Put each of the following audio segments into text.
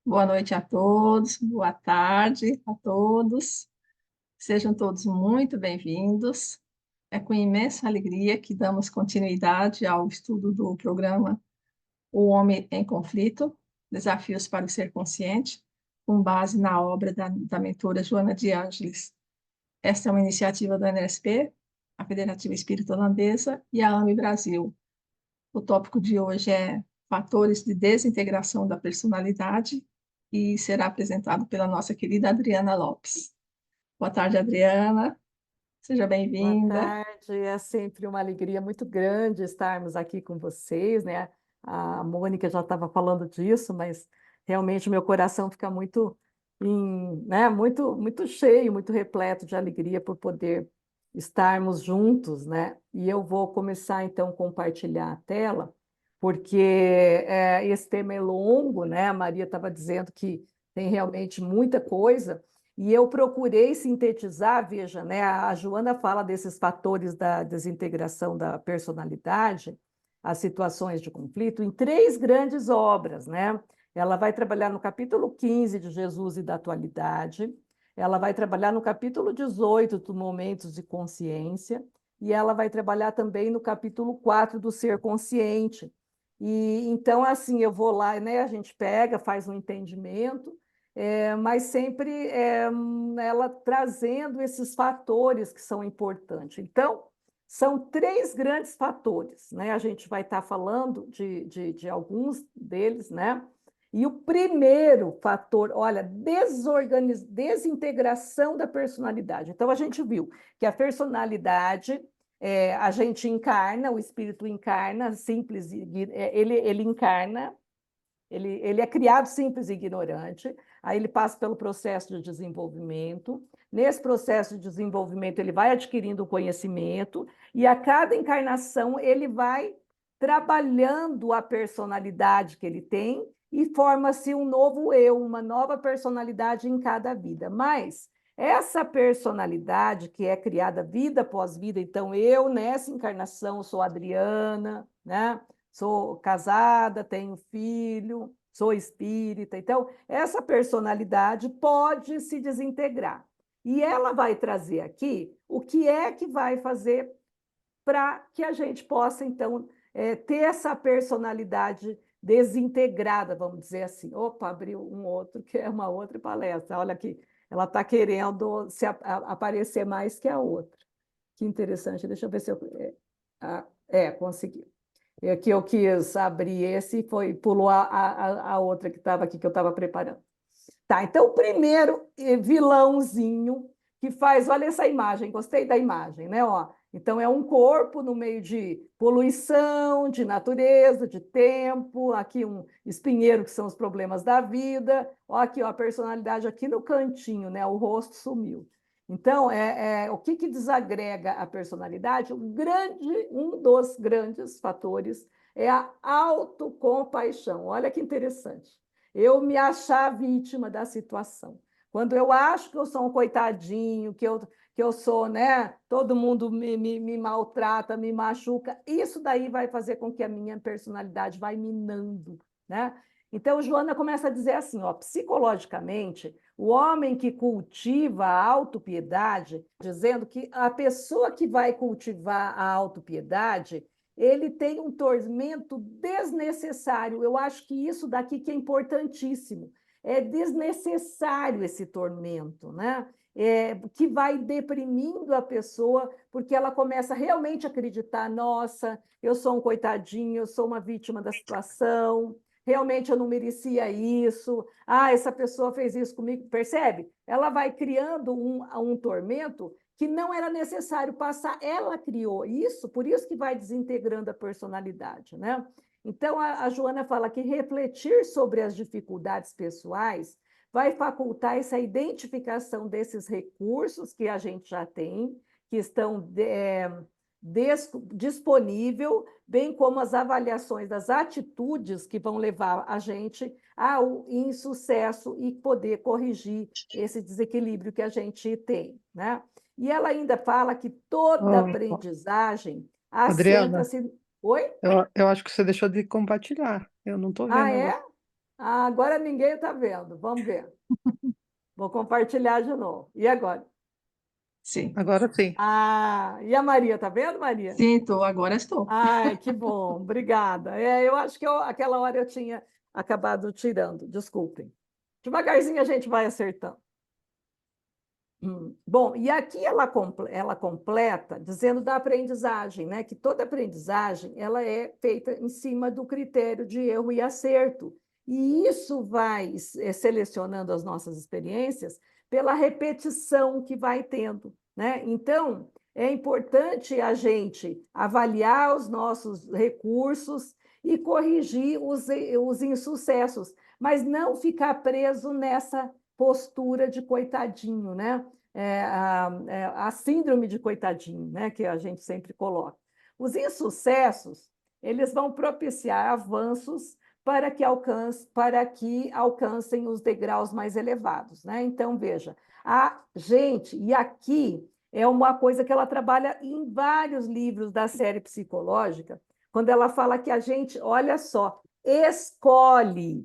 Boa noite a todos, boa tarde a todos. Sejam todos muito bem-vindos. É com imensa alegria que damos continuidade ao estudo do programa O Homem em Conflito, Desafios para o Ser Consciente, com base na obra da mentora Joana de Ângeles. Esta é uma iniciativa da NSP, a Federativa Espírita Holandesa e a AME Brasil. O tópico de hoje é fatores de desintegração da personalidade e será apresentado pela nossa querida Adriana Lopes. Boa tarde, Adriana. Seja Boa bem-vinda. tarde, é sempre uma alegria muito grande estarmos aqui com vocês, né? A Mônica já estava falando disso, mas realmente meu coração fica muito cheio, muito repleto de alegria por poder estarmos juntos, né? E eu vou começar então a compartilhar a tela, porque esse tema é longo, né? A Maria estava dizendo que tem realmente muita coisa. E eu procurei sintetizar, veja, né? A Joana fala desses fatores da desintegração da personalidade, as situações de conflito, em três grandes obras, né? Ela vai trabalhar no capítulo 15 de Jesus e da Atualidade, ela vai trabalhar no capítulo 18 do Momentos de Consciência, e ela vai trabalhar também no capítulo 4 do Ser Consciente. E então, assim, eu vou lá, né? A gente pega, faz um entendimento, mas sempre ela trazendo esses fatores que são importantes. Então, são três grandes fatores, né? A gente vai estar falando de alguns deles, né? E o primeiro fator, olha, desintegração da personalidade. Então, a gente viu que a personalidade, a gente encarna, o espírito encarna, simples, ele encarna, ele é criado simples e ignorante, aí ele passa pelo processo de desenvolvimento. Nesse processo de desenvolvimento, ele vai adquirindo conhecimento, e a cada encarnação ele vai trabalhando a personalidade que ele tem e forma-se um novo eu, uma nova personalidade em cada vida. Mas essa personalidade que é criada vida após vida, então eu, nessa encarnação, sou Adriana, né? Sou casada, tenho filho, sou espírita. Então, essa personalidade pode se desintegrar. E ela vai trazer aqui o que é que vai fazer para que a gente possa, então, ter essa personalidade desintegrada, vamos dizer assim. Opa, abriu um outro, que é uma outra palestra. Olha aqui, ela está querendo aparecer mais que a outra. Que interessante, deixa eu ver se eu. Consegui. É que eu quis abrir esse e pulou a outra que estava aqui, que eu estava preparando. Tá, então o primeiro vilãozinho que faz, olha essa imagem, gostei da imagem, né? Ó, então é um corpo no meio de poluição, de natureza, de tempo, aqui um espinheiro que são os problemas da vida, ó, aqui ó, a personalidade aqui no cantinho, né? O rosto sumiu. Então, o que desagrega a personalidade? Um dos grandes fatores é a autocompaixão. Olha que interessante. Eu me achar vítima da situação. Quando eu acho que eu sou um coitadinho, que eu sou, né? Todo mundo me maltrata, me machuca, isso daí vai fazer com que a minha personalidade vai minando, né? Então, Joana começa a dizer assim, ó, psicologicamente, o homem que cultiva a autopiedade, dizendo que a pessoa que vai cultivar a autopiedade, ele tem um tormento desnecessário. Eu acho que isso daqui que é importantíssimo. É desnecessário esse tormento, né? Que vai deprimindo a pessoa, porque ela começa realmente a acreditar: nossa, eu sou um coitadinho, eu sou uma vítima da situação, realmente eu não merecia isso, essa pessoa fez isso comigo, percebe? Ela vai criando um tormento que não era necessário passar, ela criou isso, por isso que vai desintegrando a personalidade, né? Então, a Joana fala que refletir sobre as dificuldades pessoais vai facultar essa identificação desses recursos que a gente já tem, que estão disponível, bem como as avaliações das atitudes que vão levar a gente ao insucesso e poder corrigir esse desequilíbrio que a gente tem, né? E ela ainda fala que toda Oh, aprendizagem Adriana, assenta-se. Oi? eu acho que você deixou de compartilhar. Eu não estou Ah, vendo agora. é? Ah, agora ninguém está vendo. Vamos ver. Vou compartilhar de novo. E agora? Sim, Agora sim. Ah, e a Maria, está vendo, Maria? sim, estou, agora estou. Ai, que bom, obrigada. Eu acho que aquela hora eu tinha acabado tirando, desculpem. Devagarzinho a gente vai acertando. Bom, e aqui ela completa dizendo da aprendizagem, né? Que toda aprendizagem ela é feita em cima do critério de erro e acerto. E isso vai selecionando as nossas experiências pela repetição que vai tendo, né? Então, é importante a gente avaliar os nossos recursos e corrigir os insucessos, mas não ficar preso nessa postura de coitadinho, né? A síndrome de coitadinho, né? Que a gente sempre coloca. Os insucessos, eles vão propiciar avanços para que alcancem os degraus mais elevados, né? Então, veja, a gente, e aqui é uma coisa que ela trabalha em vários livros da série psicológica, quando ela fala que a gente, olha só, escolhe.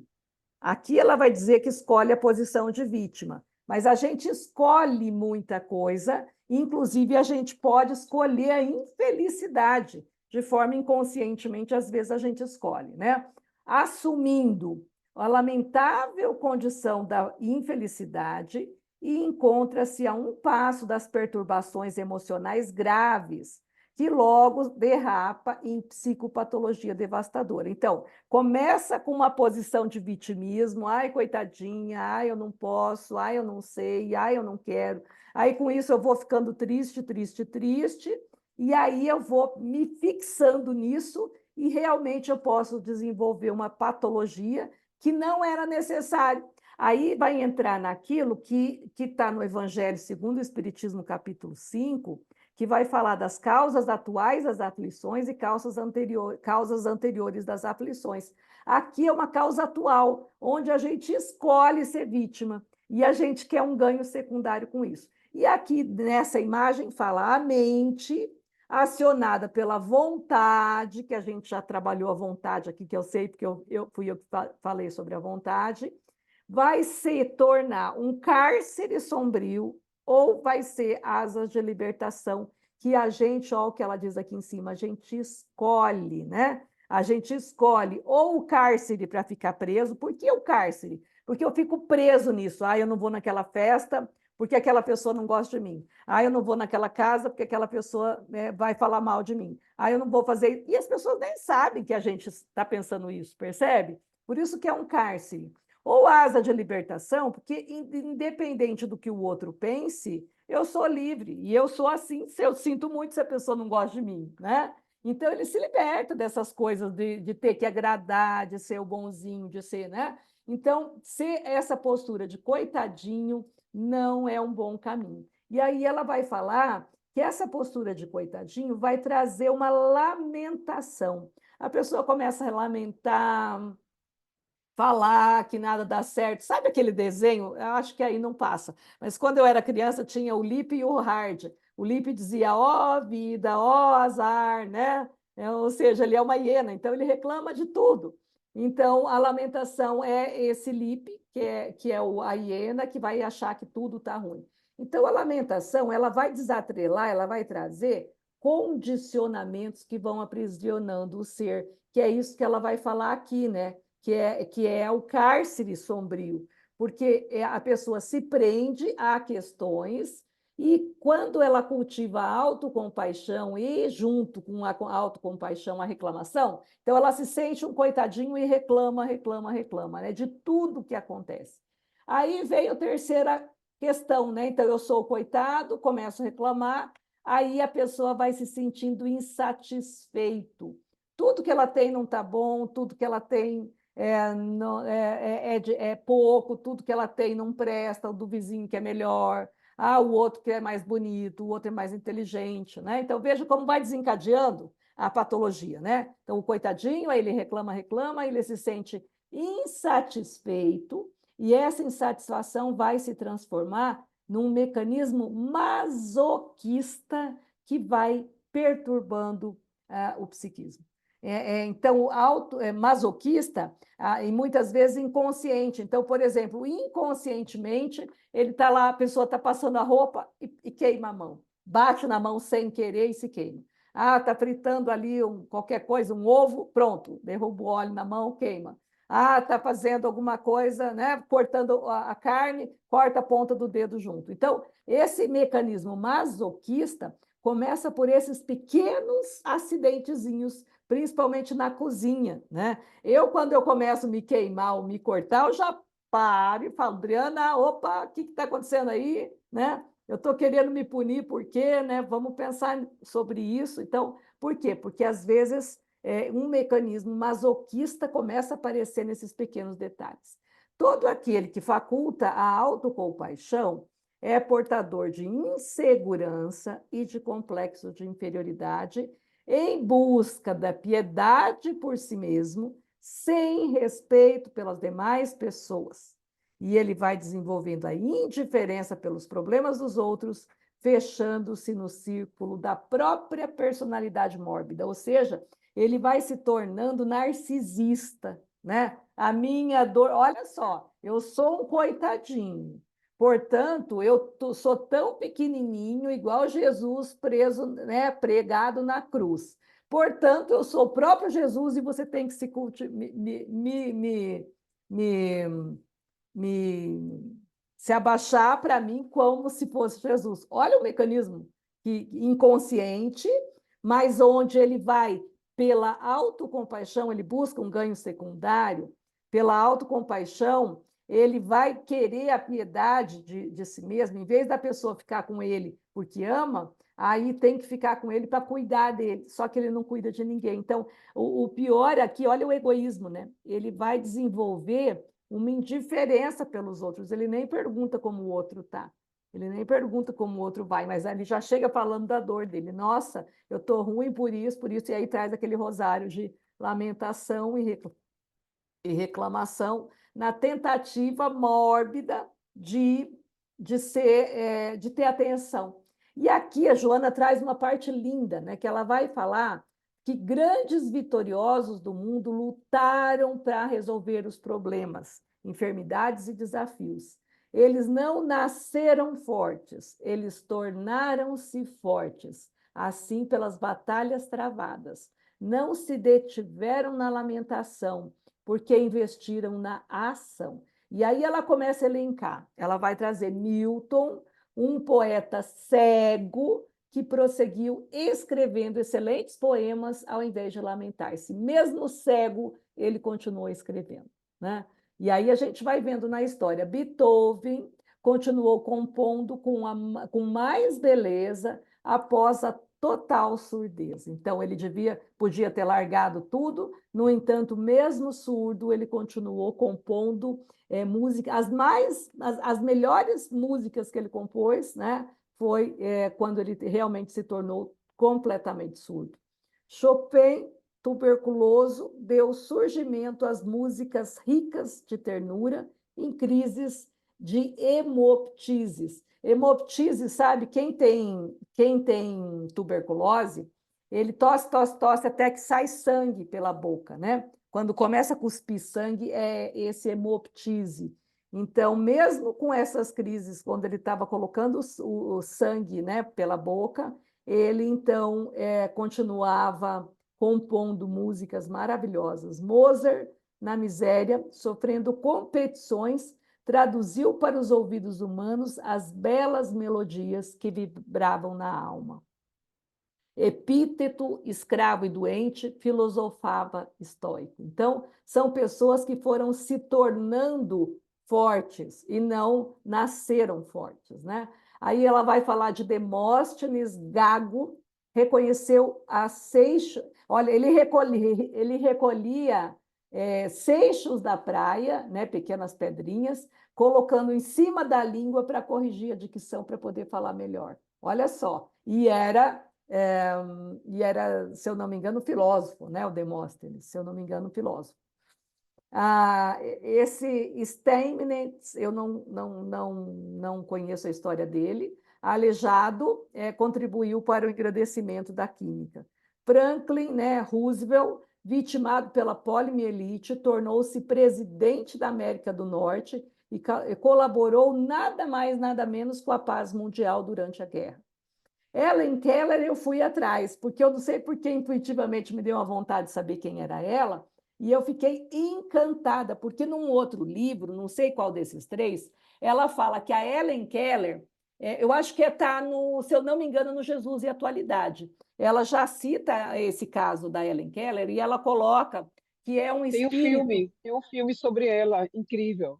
Aqui ela vai dizer que escolhe a posição de vítima, mas a gente escolhe muita coisa, inclusive a gente pode escolher a infelicidade, de forma inconscientemente, às vezes a gente escolhe, né? Assumindo a lamentável condição da infelicidade e encontra-se a um passo das perturbações emocionais graves, que logo derrapa em psicopatologia devastadora. Então, começa com uma posição de vitimismo, ai, coitadinha, ai, eu não posso, ai, eu não sei, ai, eu não quero. Aí, com isso, eu vou ficando triste, triste, triste, e aí eu vou me fixando nisso e realmente eu posso desenvolver uma patologia que não era necessário. Aí vai entrar naquilo que está no Evangelho segundo o Espiritismo, capítulo 5, que vai falar das causas atuais das aflições e causas anteriores das aflições. Aqui é uma causa atual, onde a gente escolhe ser vítima e a gente quer um ganho secundário com isso. E aqui nessa imagem fala a mente acionada pela vontade, que a gente já trabalhou a vontade aqui, que eu sei, porque fui eu que falei sobre a vontade, vai se tornar um cárcere sombrio ou vai ser asas de libertação que a gente, olha o que ela diz aqui em cima, a gente escolhe, né? A gente escolhe ou o cárcere para ficar preso. Por que o cárcere? Porque eu fico preso nisso. Ah, eu não vou naquela festa porque aquela pessoa não gosta de mim. Ah, eu não vou naquela casa porque aquela pessoa, né, vai falar mal de mim. Ah, eu não vou fazer. E as pessoas nem sabem que a gente está pensando isso, percebe? Por isso que é um cárcere. Ou asa de libertação, porque independente do que o outro pense, eu sou livre. E eu sou assim, eu sinto muito se a pessoa não gosta de mim, né? Então ele se liberta dessas coisas de ter que agradar, de ser o bonzinho, de ser, né? Então, ser essa postura de coitadinho não é um bom caminho. E aí ela vai falar que essa postura de coitadinho vai trazer uma lamentação. A pessoa começa a lamentar, falar que nada dá certo. Sabe aquele desenho? Eu acho que aí não passa. Mas quando eu era criança, tinha o Lipe e o Hard. O Lipe dizia, ó vida, ó azar, né? Ou seja, ele é uma hiena, então ele reclama de tudo. Então, a lamentação é esse Lipe, a hiena, que vai achar que tudo está ruim. Então, a lamentação, ela vai desatrelar, ela vai trazer condicionamentos que vão aprisionando o ser, que é isso que ela vai falar aqui, né? Que é o cárcere sombrio, porque a pessoa se prende a questões e quando ela cultiva a autocompaixão e junto com a autocompaixão a reclamação, então ela se sente um coitadinho e reclama, reclama, reclama, né, de tudo que acontece. Aí veio a terceira questão, né? Então eu sou o coitado, começo a reclamar, aí a pessoa vai se sentindo insatisfeito. Tudo que ela tem não está bom, tudo que ela tem é pouco, tudo que ela tem não presta, o do vizinho que é melhor, o outro que é mais bonito, o outro é mais inteligente, né? Então, veja como vai desencadeando a patologia, né? Então, o coitadinho, aí ele reclama, reclama, ele se sente insatisfeito, e essa insatisfação vai se transformar num mecanismo masoquista que vai perturbando o psiquismo. Então, o masoquista, e muitas vezes inconsciente. Então, por exemplo, inconscientemente, ele está lá, a pessoa está passando a roupa e queima a mão. Bate na mão sem querer e se queima. Está fritando ali qualquer coisa, um ovo, pronto, derruba o óleo na mão, queima. Está fazendo alguma coisa, né, cortando a carne, corta a ponta do dedo junto. Então, esse mecanismo masoquista começa por esses pequenos acidentezinhos, principalmente na cozinha, né? Quando eu começo a me queimar ou me cortar, eu já paro e falo, Adriana, opa, o que está acontecendo aí, né? Eu estou querendo me punir, por quê, né? Vamos pensar sobre isso. Então, por quê? Porque às vezes um mecanismo masoquista começa a aparecer nesses pequenos detalhes. Todo aquele que faculta a autocompaixão é portador de insegurança e de complexo de inferioridade em busca da piedade por si mesmo, sem respeito pelas demais pessoas. E ele vai desenvolvendo a indiferença pelos problemas dos outros, fechando-se no círculo da própria personalidade mórbida, ou seja, ele vai se tornando narcisista, né? A minha dor, olha só, eu sou um coitadinho, portanto, eu sou tão pequenininho, igual Jesus preso, né, pregado na cruz. Portanto, eu sou o próprio Jesus e você tem que se abaixar para mim como se fosse Jesus. Olha o mecanismo inconsciente, mas onde ele vai pela autocompaixão, ele busca um ganho secundário, pela autocompaixão, ele vai querer a piedade de si mesmo, em vez da pessoa ficar com ele porque ama, aí tem que ficar com ele para cuidar dele, só que ele não cuida de ninguém. Então, o pior aqui, olha o egoísmo, né? Ele vai desenvolver uma indiferença pelos outros, ele nem pergunta como o outro está. Ele nem pergunta como o outro vai, mas ele já chega falando da dor dele. Nossa, eu estou ruim por isso, e aí traz aquele rosário de lamentação e reclamação na tentativa mórbida de ter atenção. E aqui a Joana traz uma parte linda, né, que ela vai falar que grandes vitoriosos do mundo lutaram para resolver os problemas, enfermidades e desafios. Eles não nasceram fortes, eles tornaram-se fortes, assim pelas batalhas travadas. Não se detiveram na lamentação, porque investiram na ação. E aí ela começa a elencar. Ela vai trazer Milton, um poeta cego que prosseguiu escrevendo excelentes poemas ao invés de lamentar-se. Mesmo cego, ele continuou escrevendo, né? E aí a gente vai vendo na história. Beethoven continuou compondo com mais beleza após a total surdez. Então, ele podia ter largado tudo, no entanto, mesmo surdo, ele continuou compondo música. As melhores músicas que ele compôs, né, foi quando ele realmente se tornou completamente surdo. Chopin, tuberculoso, deu surgimento às músicas ricas de ternura em crises de hemoptises. Hemoptise, sabe? Quem tem tuberculose, ele tosse, tosse, tosse até que sai sangue pela boca, né? Quando começa a cuspir sangue, é esse hemoptise. Então, mesmo com essas crises, quando ele estava colocando o sangue, né, pela boca, ele então continuava compondo músicas maravilhosas. Mozart, na miséria, sofrendo competições, traduziu para os ouvidos humanos as belas melodias que vibravam na alma. Epíteto, escravo e doente, filosofava estoico. Então, são pessoas que foram se tornando fortes e não nasceram fortes, né? Aí ela vai falar de Demóstenes, Gago, reconheceu a seixo. Olha, ele recolhia seixos da praia, né, pequenas pedrinhas, colocando em cima da língua para corrigir a dicção, para poder falar melhor. Olha só. E era, se eu não me engano, filósofo, né, o Demóstenes, se eu não me engano, filósofo. Esse Steinmetz, eu não conheço a história dele. Aleijado, contribuiu para o engrandecimento da química. Franklin, né, Roosevelt, vitimado pela poliomielite, tornou-se presidente da América do Norte e colaborou nada mais, nada menos com a paz mundial durante a guerra. Helen Keller, eu fui atrás, porque eu não sei por que intuitivamente me deu uma vontade de saber quem era ela, e eu fiquei encantada, porque num outro livro, não sei qual desses três, ela fala que a Helen Keller, eu acho que está, se eu não me engano, no Jesus e Atualidade. Ela já cita esse caso da Helen Keller e ela coloca que é um espírito Tem um filme sobre ela, incrível.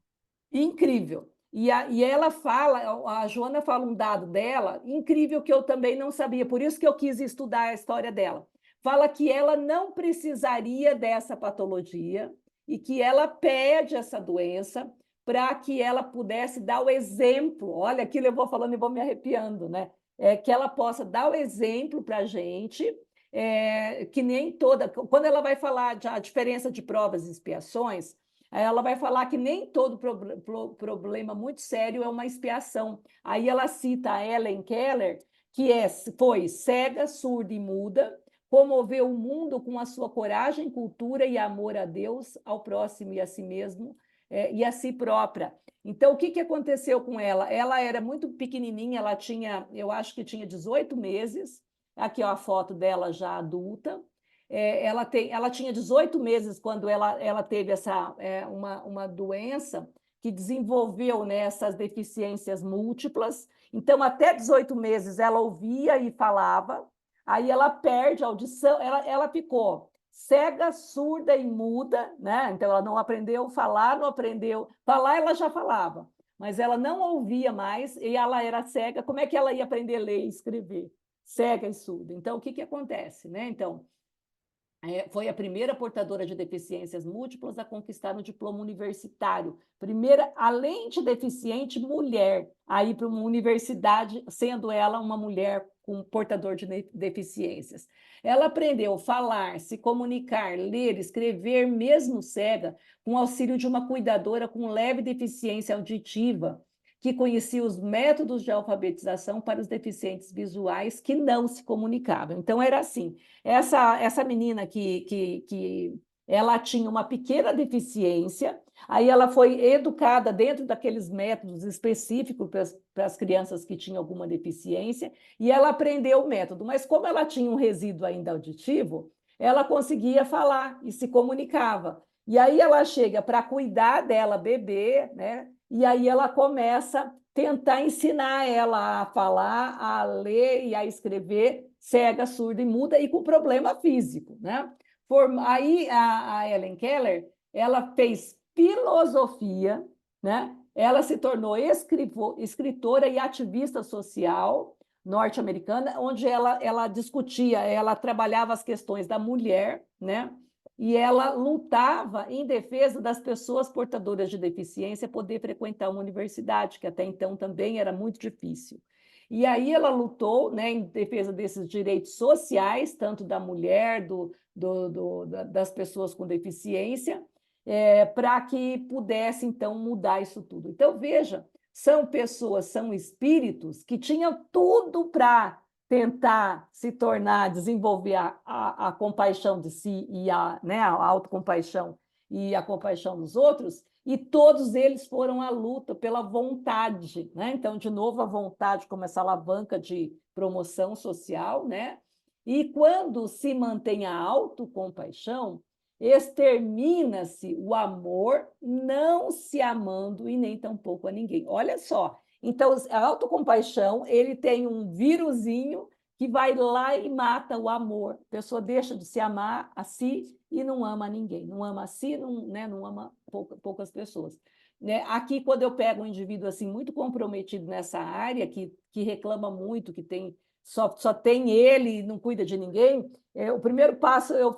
incrível. E ela fala, a Joana fala um dado dela, incrível, que eu também não sabia, por isso que eu quis estudar a história dela. Fala que ela não precisaria dessa patologia e que ela pede essa doença para que ela pudesse dar o exemplo. Olha, aquilo eu vou falando e vou me arrepiando, né? Que ela possa dar o exemplo para a gente, que nem toda. Quando ela vai falar a diferença de provas e expiações, ela vai falar que nem todo problema muito sério é uma expiação. Aí ela cita a Helen Keller, que foi cega, surda e muda, comoveu o mundo com a sua coragem, cultura e amor a Deus, ao próximo e a si mesmo, e a si própria. Então, o que aconteceu com ela? Ela era muito pequenininha, ela tinha, eu acho que tinha 18 meses, aqui ó, a foto dela já adulta. Ela tinha 18 meses quando ela teve uma doença que desenvolveu, né, essas deficiências múltiplas. Então, até 18 meses, ela ouvia e falava, aí ela perde a audição, ela ficou cega, surda e muda, né? Então, ela não aprendeu a falar, não aprendeu. Falar, ela já falava, mas ela não ouvia mais e ela era cega. Como é que ela ia aprender a ler e escrever? Cega e surda. Então, o que acontece, né? Então, foi a primeira portadora de deficiências múltiplas a conquistar um diploma universitário. Primeira, além de deficiente, mulher, a ir para uma universidade, sendo ela uma mulher com portador de deficiências. Ela aprendeu a falar, se comunicar, ler, escrever, mesmo cega, com auxílio de uma cuidadora com leve deficiência auditiva, que conhecia os métodos de alfabetização para os deficientes visuais que não se comunicavam. Então, era assim, essa menina que ela tinha uma pequena deficiência, aí ela foi educada dentro daqueles métodos específicos para as crianças que tinham alguma deficiência, e ela aprendeu o método, mas como ela tinha um resíduo ainda auditivo, ela conseguia falar e se comunicava. E aí ela chega para cuidar dela, bebê, né? E aí ela começa a tentar ensinar ela a falar, a ler e a escrever, cega, surda e muda, e com problema físico, né? Aí a Helen Keller, ela fez filosofia, né? Ela se tornou escritora e ativista social norte-americana, onde ela discutia, ela trabalhava as questões da mulher, né? E ela lutava em defesa das pessoas portadoras de deficiência poder frequentar uma universidade, que até então também era muito difícil. E aí ela lutou, né, em defesa desses direitos sociais, tanto da mulher, das pessoas com deficiência, para que pudesse, então, mudar isso tudo. Então, veja, são pessoas, são espíritos que tinham tudo para tentar se tornar, desenvolver a compaixão de si e né, a autocompaixão e a compaixão dos outros, e todos eles foram à luta pela vontade, né? Então, de novo, a vontade como essa alavanca de promoção social, né? E quando se mantém a autocompaixão, extermina-se o amor, não se amando e nem tampouco a ninguém. Olha só, então, a autocompaixão, ele tem um vírusinho que vai lá e mata o amor. A pessoa deixa de se amar a si e não ama ninguém. Não ama a si, não, né, não ama poucas pessoas. Né? Aqui, quando eu pego um indivíduo assim muito comprometido nessa área, que reclama muito, que tem só tem ele e não cuida de ninguém, o primeiro passo eu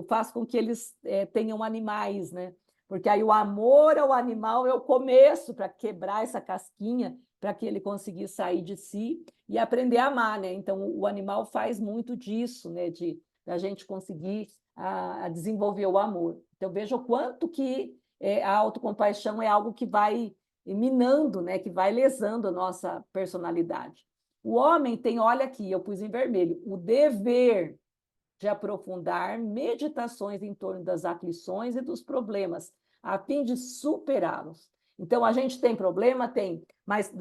faço com que eles tenham animais, né? Porque aí o amor ao animal é o começo para quebrar essa casquinha, para que ele conseguisse sair de si e aprender a amar, né? Então, o animal faz muito disso, né? De a gente conseguir a desenvolver o amor. Então, veja o quanto que a autocompaixão é algo que vai minando, né? Que vai lesando a nossa personalidade. O homem tem, olha aqui, eu pus em vermelho, o dever de aprofundar meditações em torno das aflições e dos problemas, a fim de superá-los. Então, a gente tem problema? Tem, mas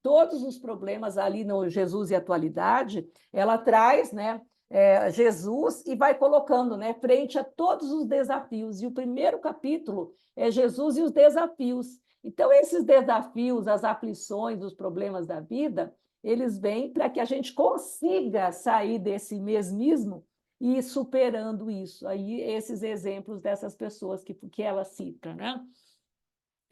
todos os problemas ali no Jesus e Atualidade, ela traz, né, Jesus e vai colocando, né, frente a todos os desafios. E o primeiro capítulo é Jesus e os desafios. Então, esses desafios, as aflições, os problemas da vida, eles vêm para que a gente consiga sair desse mesmismo e ir superando isso. Aí, esses exemplos dessas pessoas que ela cita, né?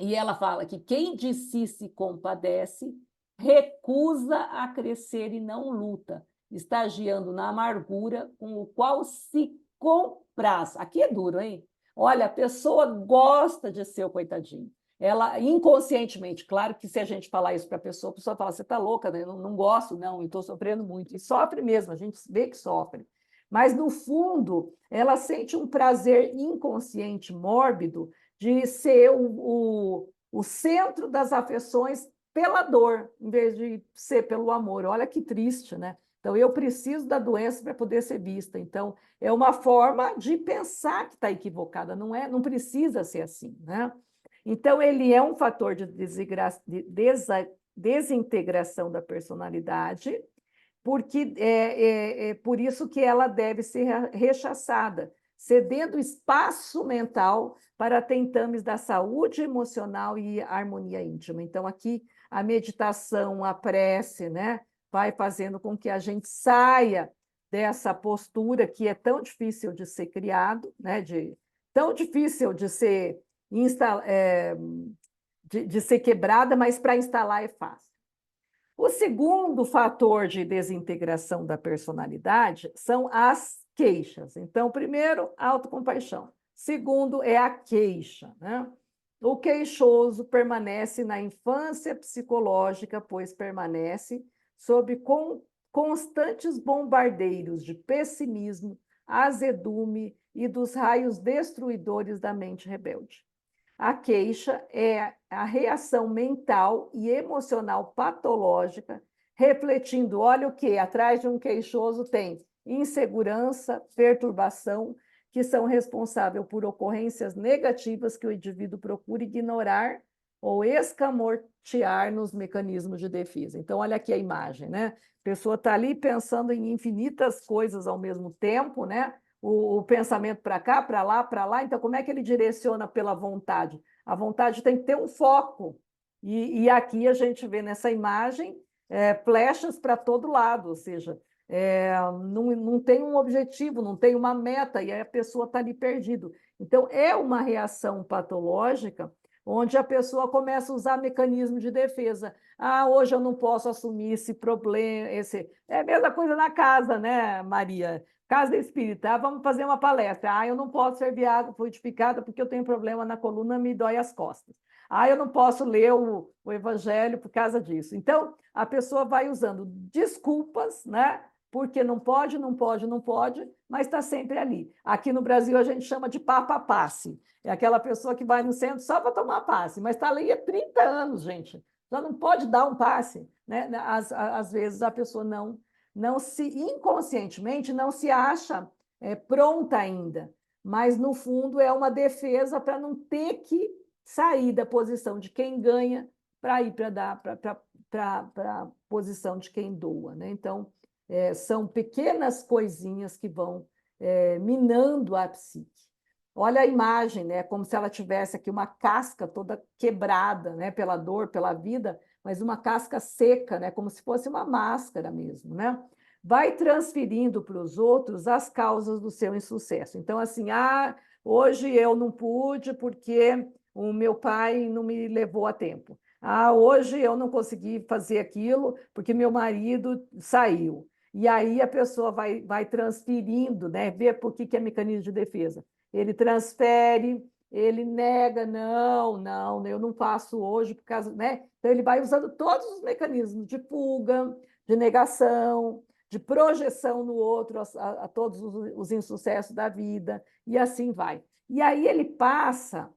E ela fala que quem de si se compadece recusa a crescer e não luta, estagiando na amargura com o qual se compraz. Aqui é duro, hein? Olha, a pessoa gosta de ser o coitadinho. Ela, inconscientemente, claro que se a gente falar isso para a pessoa fala, você está louca, né? Não gosto, não, estou sofrendo muito. E sofre mesmo, a gente vê que sofre. Mas, no fundo, ela sente um prazer inconsciente, mórbido, de ser o centro das afeições pela dor, em vez de ser pelo amor. Olha que triste, né? Então, eu preciso da doença para poder ser vista. Então, é uma forma de pensar que está equivocada, não é? Não precisa ser assim, né? Então, ele é um fator de desintegração da personalidade, porque é por isso que ela deve ser rechaçada, cedendo espaço mental para tentames da saúde emocional e harmonia íntima. Então, aqui, a meditação, a prece, né, vai fazendo com que a gente saia dessa postura que é tão difícil de ser criado, né, tão difícil de ser, de ser quebrada, mas para instalar é fácil. O segundo fator de desintegração da personalidade são as queixas. Então, primeiro, autocompaixão. Segundo, é a queixa, né? O queixoso permanece na infância psicológica, pois permanece sob constantes bombardeiros de pessimismo, azedume e dos raios destruidores da mente rebelde. A queixa é a reação mental e emocional patológica, refletindo, olha o que atrás de um queixoso tem insegurança, perturbação, que são responsáveis por ocorrências negativas que o indivíduo procura ignorar ou escamotear nos mecanismos de defesa. Então, olha aqui a imagem, né? A pessoa está ali pensando em infinitas coisas ao mesmo tempo, né? O pensamento para cá, para lá. Então, como é que ele direciona pela vontade? A vontade tem que ter um foco. E aqui a gente vê nessa imagem flechas para todo lado, ou seja, não tem um objetivo, não tem uma meta, e aí a pessoa está ali perdido. Então, é uma reação patológica onde a pessoa começa a usar mecanismo de defesa. Ah, hoje eu não posso assumir esse problema. É a mesma coisa na casa, né, Maria? Casa espírita, vamos fazer uma palestra. Ah, eu não posso servir água fluidificada porque eu tenho problema na coluna, me dói as costas. Ah, eu não posso ler o evangelho por causa disso. Então, a pessoa vai usando desculpas, né? Porque não pode, mas está sempre ali. Aqui no Brasil a gente chama de papa-passe. É aquela pessoa que vai no centro só para tomar passe, mas está ali há 30 anos, gente. Já não pode dar um passe, né? Às vezes a pessoa não se inconscientemente não se acha pronta ainda, mas no fundo é uma defesa para não ter que sair da posição de quem ganha para ir para a posição de quem doa, né? Então são pequenas coisinhas que vão minando a psique. Olha a imagem, né? Como se ela tivesse aqui uma casca toda quebrada, né? Pela dor, pela vida, mas uma casca seca, né? Como se fosse uma máscara mesmo, né? Vai transferindo para os outros as causas do seu insucesso. Então, assim, hoje eu não pude porque o meu pai não me levou a tempo. Hoje eu não consegui fazer aquilo porque meu marido saiu. E aí a pessoa vai transferindo, né? Ver por que é mecanismo de defesa. Ele transfere, ele nega, não, eu não faço hoje por causa, né? Então ele vai usando todos os mecanismos de fuga, de negação, de projeção no outro a todos os insucessos da vida, e assim vai. E aí ele passa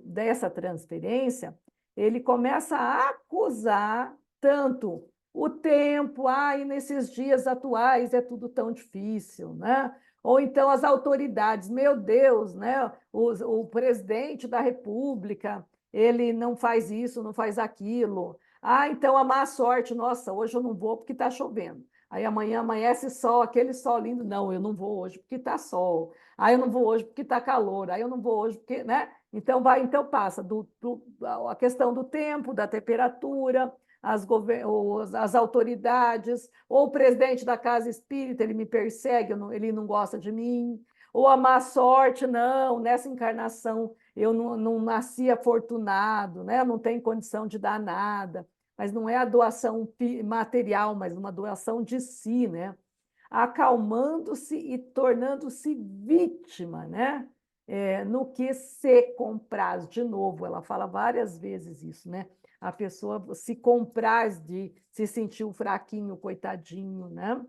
dessa transferência, ele começa a acusar tanto o tempo, e nesses dias atuais é tudo tão difícil, né? Ou então as autoridades, meu Deus, né? O presidente da República, ele não faz isso, não faz aquilo. Ah, então a má sorte, nossa, hoje eu não vou porque está chovendo. Aí amanhã amanhece sol, aquele sol lindo. Não, eu não vou hoje porque está sol. Aí eu não vou hoje porque está calor. Aí eu não vou hoje porque, né? Então então passa a questão do tempo, da temperatura, as autoridades, ou o presidente da casa espírita, ele me persegue, ele não gosta de mim, ou a má sorte, não, nessa encarnação eu não nasci afortunado, né? Eu não tenho condição de dar nada, mas não é a doação material, mas uma doação de si, né? Acalmando-se e tornando-se vítima, né? No que se compraz. De novo, ela fala várias vezes isso, né? A pessoa se compraz de se sentir um fraquinho, coitadinho, né?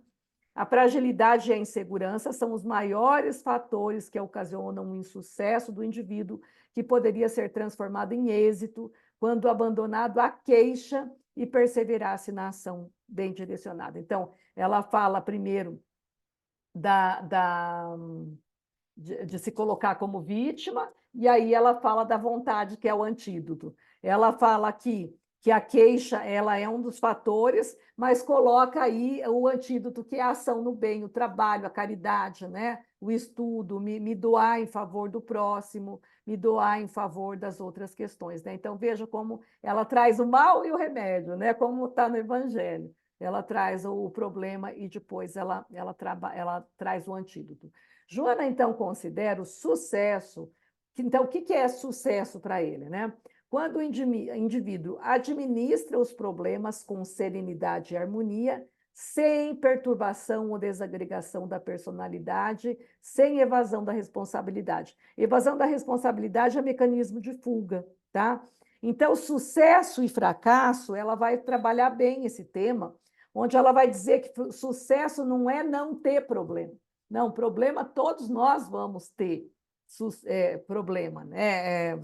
A fragilidade e a insegurança são os maiores fatores que ocasionam o insucesso do indivíduo, que poderia ser transformado em êxito quando abandonado à queixa e perseverasse na ação bem direcionada. Então, ela fala primeiro de se colocar como vítima, e aí ela fala da vontade, que é o antídoto. Ela fala aqui que a queixa ela é um dos fatores, mas coloca aí o antídoto, que é a ação no bem, o trabalho, a caridade, né? O estudo, me doar em favor do próximo, me doar em favor das outras questões. Né? Então, veja como ela traz o mal e o remédio, né? Como está no Evangelho. Ela traz o problema e depois ela traz o antídoto. Joana, então, considera o sucesso. Então, o que é sucesso para ele? Né? Quando o indivíduo administra os problemas com serenidade e harmonia, sem perturbação ou desagregação da personalidade, sem evasão da responsabilidade. Evasão da responsabilidade é mecanismo de fuga, tá? Então, sucesso e fracasso, ela vai trabalhar bem esse tema, onde ela vai dizer que sucesso não é não ter problema. Não, problema todos nós vamos ter problema, né?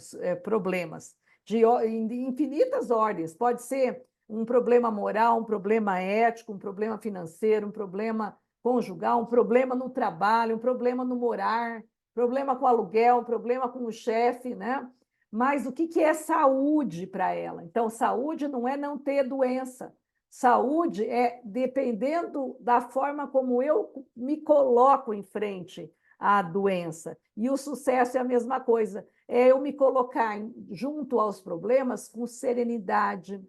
Problemas de infinitas ordens. Pode ser um problema moral, um problema ético, um problema financeiro, um problema conjugal, um problema no trabalho, um problema no morar, problema com aluguel, um problema com o chefe, né? Mas o que é saúde para ela? Então, saúde não é não ter doença. Saúde é dependendo da forma como eu me coloco em frente à doença. E o sucesso é a mesma coisa. É eu me colocar junto aos problemas com serenidade,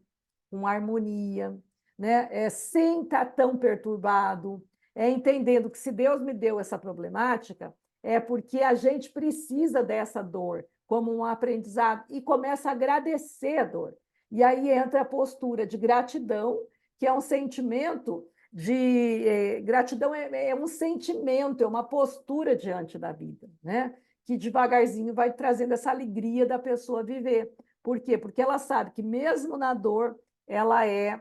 com harmonia, né? Sem estar tão perturbado, entendendo que se Deus me deu essa problemática, é porque a gente precisa dessa dor como um aprendizado e começa a agradecer a dor. E aí entra a postura de gratidão, que é um sentimento de gratidão é um sentimento, é uma postura diante da vida, né? Que devagarzinho vai trazendo essa alegria da pessoa viver. Por quê? Porque ela sabe que mesmo na dor ela é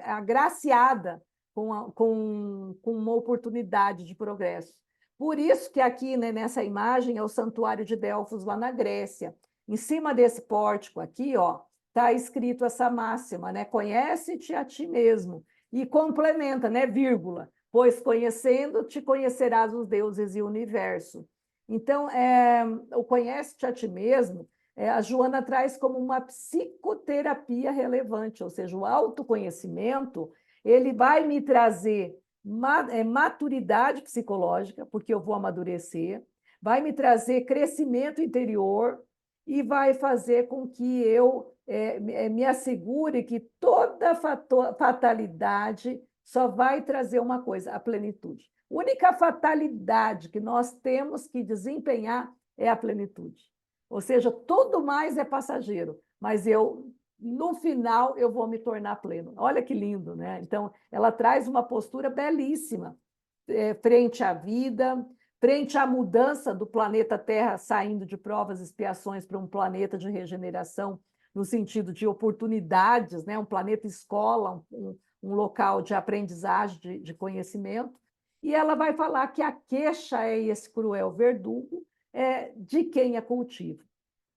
agraciada com uma oportunidade de progresso. Por isso que aqui, né, nessa imagem, é o Santuário de Delfos, lá na Grécia. Em cima desse pórtico aqui, ó, está escrito essa máxima, né? Conhece-te a ti mesmo. E complementa, né? Vírgula. Pois conhecendo, te conhecerás os deuses e o universo. Então, o conhece-te a ti mesmo, a Joana traz como uma psicoterapia relevante, ou seja, o autoconhecimento, ele vai me trazer maturidade psicológica, porque eu vou amadurecer, vai me trazer crescimento interior e vai fazer com que eu me assegure que toda fatalidade só vai trazer uma coisa, a plenitude. A única fatalidade que nós temos que desempenhar é a plenitude. Ou seja, tudo mais é passageiro, mas no final, eu vou me tornar pleno. Olha que lindo, né? Então, ela traz uma postura belíssima frente à vida, frente à mudança do planeta Terra, saindo de provas e expiações para um planeta de regeneração, no sentido de oportunidades, né? Um planeta escola, um local de aprendizagem, de conhecimento. E ela vai falar que a queixa é esse cruel verdugo de quem a cultiva.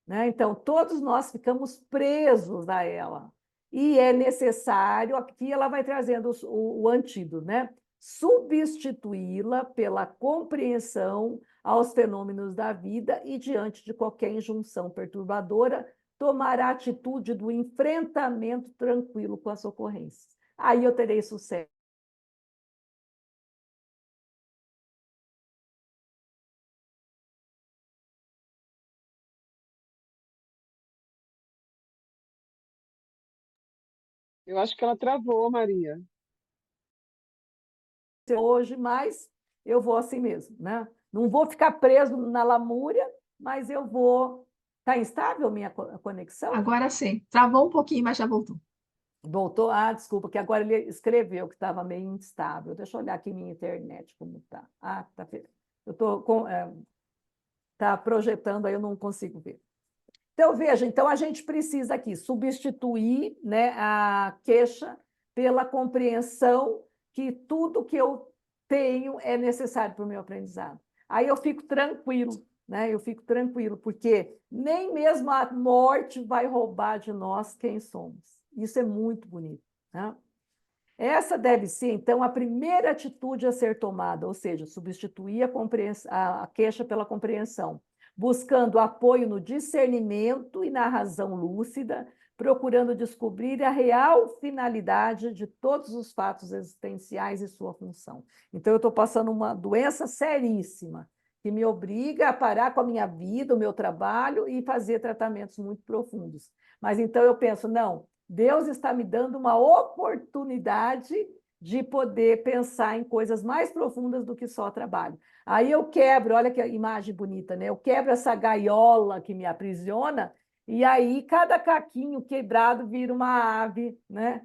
Né? Então, todos nós ficamos presos a ela. E é necessário, aqui ela vai trazendo o antídoto, né? substituí-la pela compreensão aos fenômenos da vida e, diante de qualquer injunção perturbadora, tomar a atitude do enfrentamento tranquilo com as ocorrências. Aí eu terei sucesso. Eu acho que ela travou, Maria. Hoje, mas eu vou assim mesmo, né? Não vou ficar preso na lamúria, mas eu vou. Está instável minha conexão? Agora sim. Travou um pouquinho, mas já voltou. Voltou? Ah, desculpa, que agora ele escreveu que estava meio instável. Deixa eu olhar aqui minha internet como está. Ah, tá. Eu estou tá projetando, aí eu não consigo ver. Então, veja, então a gente precisa aqui substituir, né, a queixa pela compreensão que tudo que eu tenho é necessário para o meu aprendizado. Aí eu fico tranquilo, né? Eu fico tranquilo, porque nem mesmo a morte vai roubar de nós quem somos. Isso é muito bonito, né? Essa deve ser, então, a primeira atitude a ser tomada, ou seja, substituir a queixa pela compreensão, buscando apoio no discernimento e na razão lúcida, procurando descobrir a real finalidade de todos os fatos existenciais e sua função. Então, eu estou passando uma doença seríssima, que me obriga a parar com a minha vida, o meu trabalho e fazer tratamentos muito profundos. Mas então eu penso, não, Deus está me dando uma oportunidade de poder pensar em coisas mais profundas do que só trabalho. Aí eu quebro, olha que imagem bonita, né? Eu quebro essa gaiola que me aprisiona, e aí cada caquinho quebrado vira uma ave, né?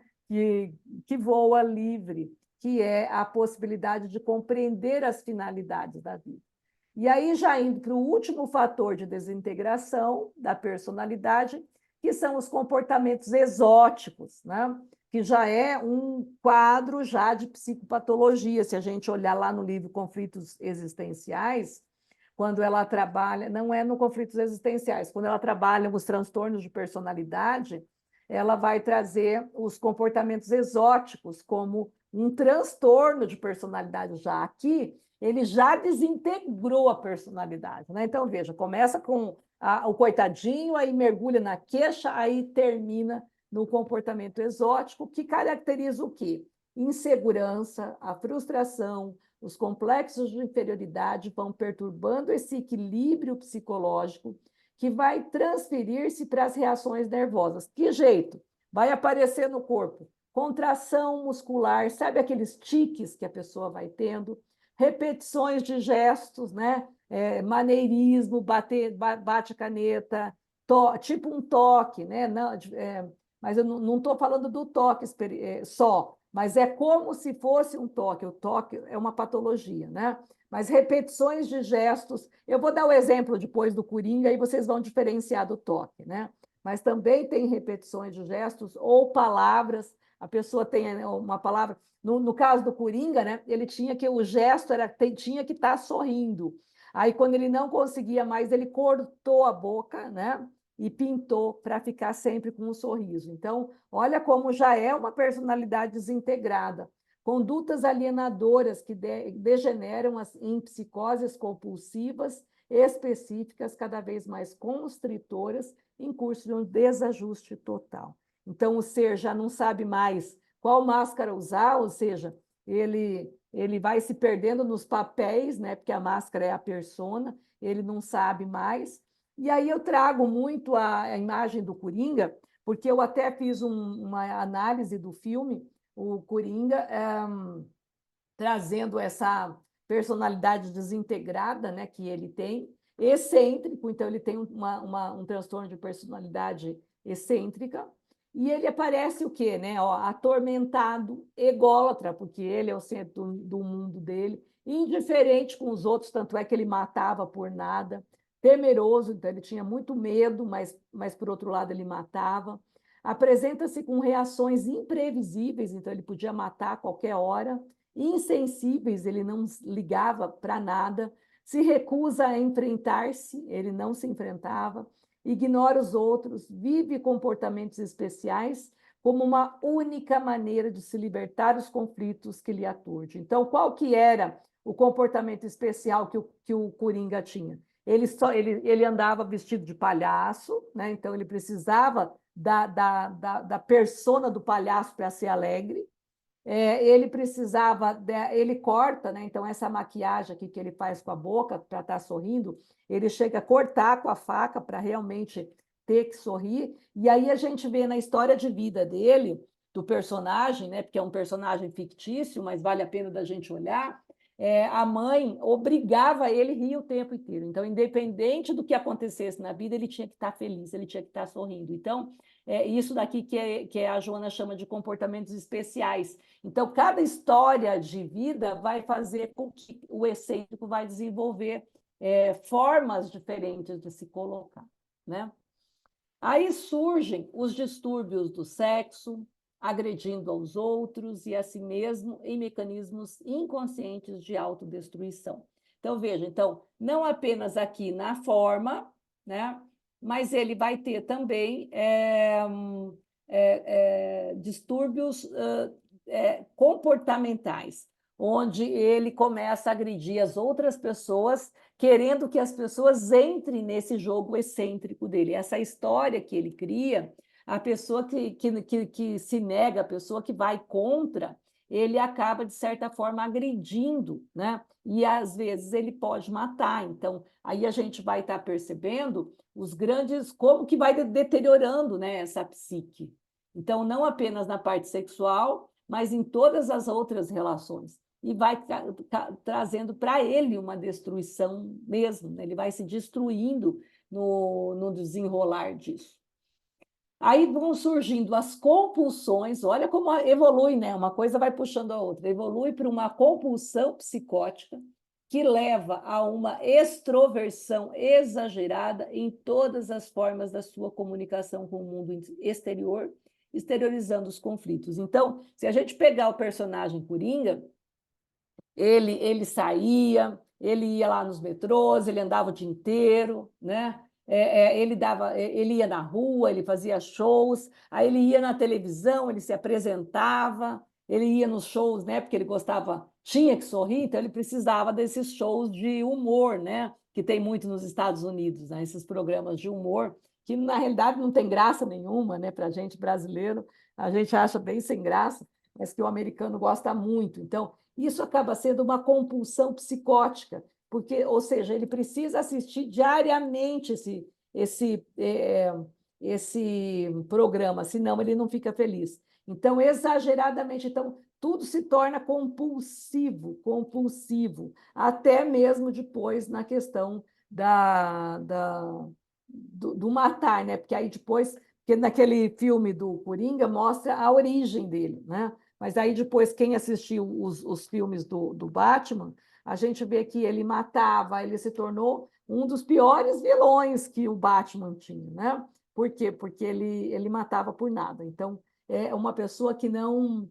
Que voa livre, que é a possibilidade de compreender as finalidades da vida. E aí, já indo para o último fator de desintegração da personalidade, que são os comportamentos exóticos, né? Que já é um quadro já de psicopatologia. Se a gente olhar lá no livro Conflitos Existenciais, quando ela trabalha, não é no Conflitos Existenciais, quando ela trabalha os transtornos de personalidade, ela vai trazer os comportamentos exóticos como um transtorno de personalidade já aqui, ele já desintegrou a personalidade, né? Então, veja, começa com o coitadinho, aí mergulha na queixa, aí termina no comportamento exótico, que caracteriza o quê? Insegurança, a frustração, os complexos de inferioridade vão perturbando esse equilíbrio psicológico que vai transferir-se para as reações nervosas. Que jeito? Vai aparecer no corpo contração muscular, sabe aqueles tiques que a pessoa vai tendo? Repetições de gestos, né? Maneirismo, bate caneta, tipo um toque, né? Não, mas eu não estou falando do toque só, mas é como se fosse um toque. O toque é uma patologia, né? Mas repetições de gestos. Eu vou dar o exemplo depois do Coringa, aí vocês vão diferenciar do toque, né? Mas também tem repetições de gestos ou palavras. A pessoa tem uma palavra. No caso do Coringa, né, ele tinha que o gesto tinha que estar sorrindo. Aí, quando ele não conseguia mais, ele cortou a boca, né, e pintou para ficar sempre com um sorriso. Então, olha como já é uma personalidade desintegrada. Condutas alienadoras que degeneram em psicoses compulsivas específicas, cada vez mais constritoras, em curso de um desajuste total. Então, o ser já não sabe mais qual máscara usar, ou seja, ele vai se perdendo nos papéis, né? Porque a máscara é a persona, ele não sabe mais. E aí eu trago muito a imagem do Coringa, porque eu até fiz uma análise do filme, o Coringa, trazendo essa personalidade desintegrada, né, que ele tem, excêntrico, então ele tem um transtorno de personalidade excêntrica, e ele aparece o quê? Né? Ó, atormentado, ególatra, porque ele é o centro do mundo dele, indiferente com os outros, tanto é que ele matava por nada, temeroso, então ele tinha muito medo, mas por outro lado ele matava. Apresenta-se com reações imprevisíveis, então ele podia matar a qualquer hora, insensíveis, ele não ligava para nada, se recusa a enfrentar-se, ele não se enfrentava, ignora os outros, vive comportamentos especiais como uma única maneira de se libertar dos conflitos que lhe aturde. Então, qual que era o comportamento especial que o Coringa tinha? Ele andava vestido de palhaço, né? Então ele precisava da persona do palhaço para ser alegre. Ele precisava, ele corta, né? Então essa maquiagem aqui que ele faz com a boca para estar sorrindo, ele chega a cortar com a faca para realmente ter que sorrir. E aí a gente vê na história de vida dele, do personagem, né? Porque é um personagem fictício, mas vale a pena da gente olhar. A mãe obrigava ele a rir o tempo inteiro. Então, independente do que acontecesse na vida, ele tinha que estar feliz, ele tinha que estar sorrindo. Então, isso daqui que a Joana chama de comportamentos especiais. Então, cada história de vida vai fazer com que o excêntrico vai desenvolver formas diferentes de se colocar, né? Aí surgem os distúrbios do sexo, agredindo aos outros e a si mesmo em mecanismos inconscientes de autodestruição. Então, veja, não apenas aqui na forma, né, mas ele vai ter também distúrbios comportamentais, onde ele começa a agredir as outras pessoas, querendo que as pessoas entrem nesse jogo excêntrico dele. Essa história que ele cria, a pessoa que se nega, a pessoa que vai contra, ele acaba, de certa forma, agredindo, né? E, às vezes, ele pode matar. Então, aí a gente vai estar percebendo como que vai deteriorando, né, essa psique. Então, não apenas na parte sexual, mas em todas as outras relações. E vai trazendo para ele uma destruição mesmo, né? Ele vai se destruindo no desenrolar disso. Aí vão surgindo as compulsões, olha como evolui, né? Uma coisa vai puxando a outra, evolui para uma compulsão psicótica que leva a uma extroversão exagerada em todas as formas da sua comunicação com o mundo exterior, exteriorizando os conflitos. Então, se a gente pegar o personagem Coringa, ele saía, ele ia lá nos metrôs, ele andava o dia inteiro, né? Ele ia na rua, ele fazia shows, aí ele ia na televisão, ele se apresentava, ele ia nos shows, né? Porque ele gostava, tinha que sorrir, então ele precisava desses shows de humor, né? Que tem muito nos Estados Unidos, né? Esses programas de humor, que na realidade não tem graça nenhuma, né? Para a gente brasileiro, a gente acha bem sem graça, mas que o americano gosta muito. Então, isso acaba sendo uma compulsão psicótica, porque, ou seja, ele precisa assistir diariamente esse programa, senão ele não fica feliz. Então, exageradamente, tudo se torna compulsivo, até mesmo depois na questão do matar, né? Porque aí depois, porque naquele filme do Coringa mostra a origem dele, né? Mas aí depois, quem assistiu os filmes do Batman, a gente vê que ele matava, ele se tornou um dos piores vilões que o Batman tinha, né? Por quê? Porque ele matava por nada. Então, é uma pessoa que não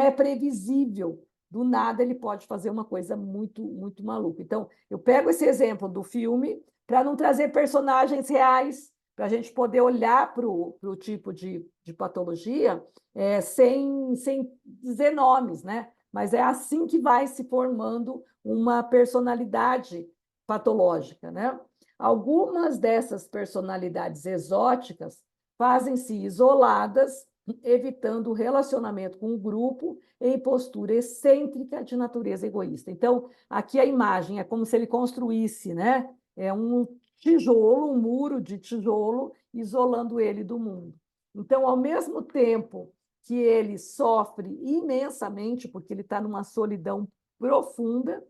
é previsível. Do nada ele pode fazer uma coisa muito, muito maluca. Então, eu pego esse exemplo do filme para não trazer personagens reais, para a gente poder olhar para o tipo de patologia sem dizer nomes, né? Mas é assim que vai se formando uma personalidade patológica, né? Algumas dessas personalidades exóticas fazem-se isoladas, evitando o relacionamento com o grupo em postura excêntrica de natureza egoísta. Então, aqui a imagem é como se ele construísse, né? Um tijolo, um muro de tijolo, isolando ele do mundo. Então, ao mesmo tempo que ele sofre imensamente, porque ele está numa solidão profunda,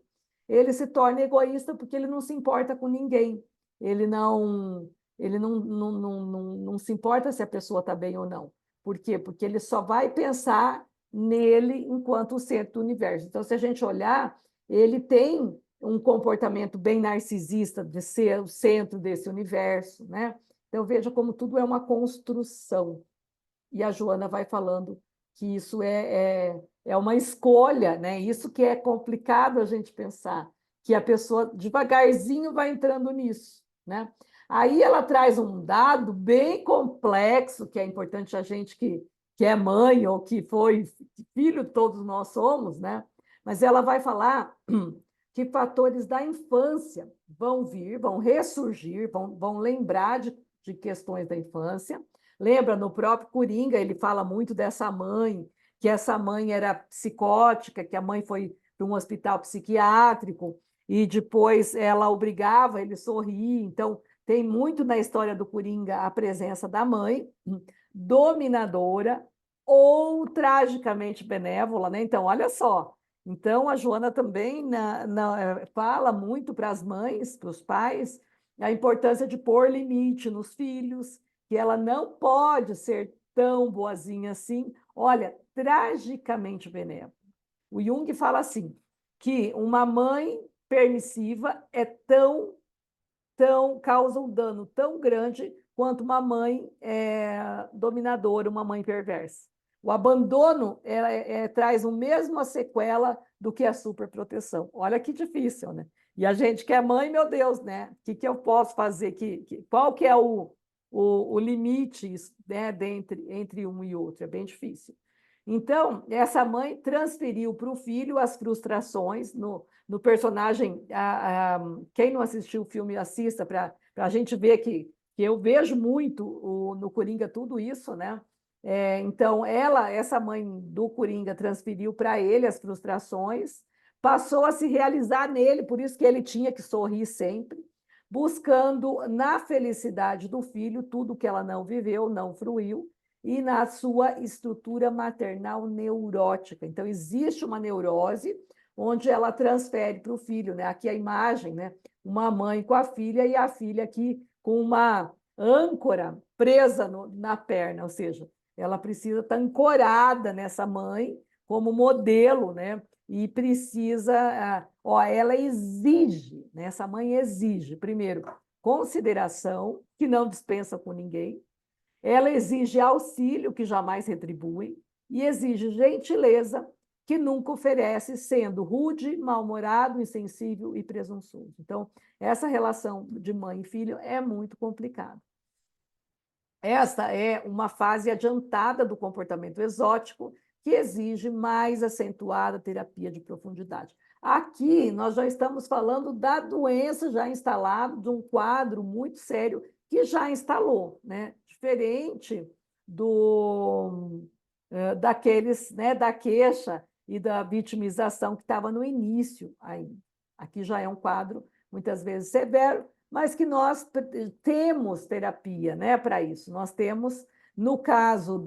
ele se torna egoísta porque ele não se importa com ninguém. Ele não se importa se a pessoa está bem ou não. Por quê? Porque ele só vai pensar nele enquanto o centro do universo. Então, se a gente olhar, ele tem um comportamento bem narcisista de ser o centro desse universo, né? Então, veja como tudo é uma construção. E a Joana vai falando que isso é uma escolha, né? Isso que é complicado a gente pensar, que a pessoa devagarzinho vai entrando nisso, né? Aí ela traz um dado bem complexo, que é importante a gente que é mãe ou que foi filho, todos nós somos, né? Mas ela vai falar que fatores da infância vão vir, vão ressurgir, vão lembrar de questões da infância. Lembra, no próprio Coringa, ele fala muito dessa mãe, que essa mãe era psicótica, que a mãe foi para um hospital psiquiátrico e depois ela obrigava ele a sorrir. Então, tem muito na história do Coringa a presença da mãe, dominadora ou tragicamente benévola, né? Então, olha só. Então, a Joana também fala muito para as mães, para os pais, a importância de pôr limite nos filhos, que ela não pode ser tão boazinha assim. Olha, tragicamente benévola. O Jung fala assim, que uma mãe permissiva é causa um dano tão grande quanto uma mãe dominadora, uma mãe perversa. O abandono traz a mesma sequela do que a superproteção. Olha que difícil, né? E a gente que é mãe, meu Deus, né? O que eu posso fazer? Qual que é o limite, né, entre um e outro? É bem difícil. Então, essa mãe transferiu para o filho as frustrações no personagem. Quem não assistiu o filme, assista, para a gente ver que eu vejo muito no Coringa tudo isso, né? Então, essa mãe do Coringa transferiu para ele as frustrações, passou a se realizar nele, por isso que ele tinha que sorrir sempre, buscando na felicidade do filho tudo que ela não viveu, não fruiu, e na sua estrutura maternal neurótica. Então, existe uma neurose onde ela transfere para o filho, né? Aqui a imagem, né? Uma mãe com a filha e a filha aqui com uma âncora presa na perna, ou seja, ela precisa estar ancorada nessa mãe como modelo, né? E precisa, ela exige, né? Essa mãe exige, primeiro, consideração, que não dispensa com ninguém. Ela exige auxílio, que jamais retribui, e exige gentileza, que nunca oferece, sendo rude, mal-humorado, insensível e presunçoso. Então, essa relação de mãe e filho é muito complicada. Esta é uma fase adiantada do comportamento exótico, que exige mais acentuada terapia de profundidade. Aqui, nós já estamos falando da doença já instalada, de um quadro muito sério que já instalou, né? Diferente daqueles, né, da queixa e da vitimização que estava no início ainda. Aqui já é um quadro, muitas vezes, severo, mas que nós temos terapia, né, para isso. Nós temos, no caso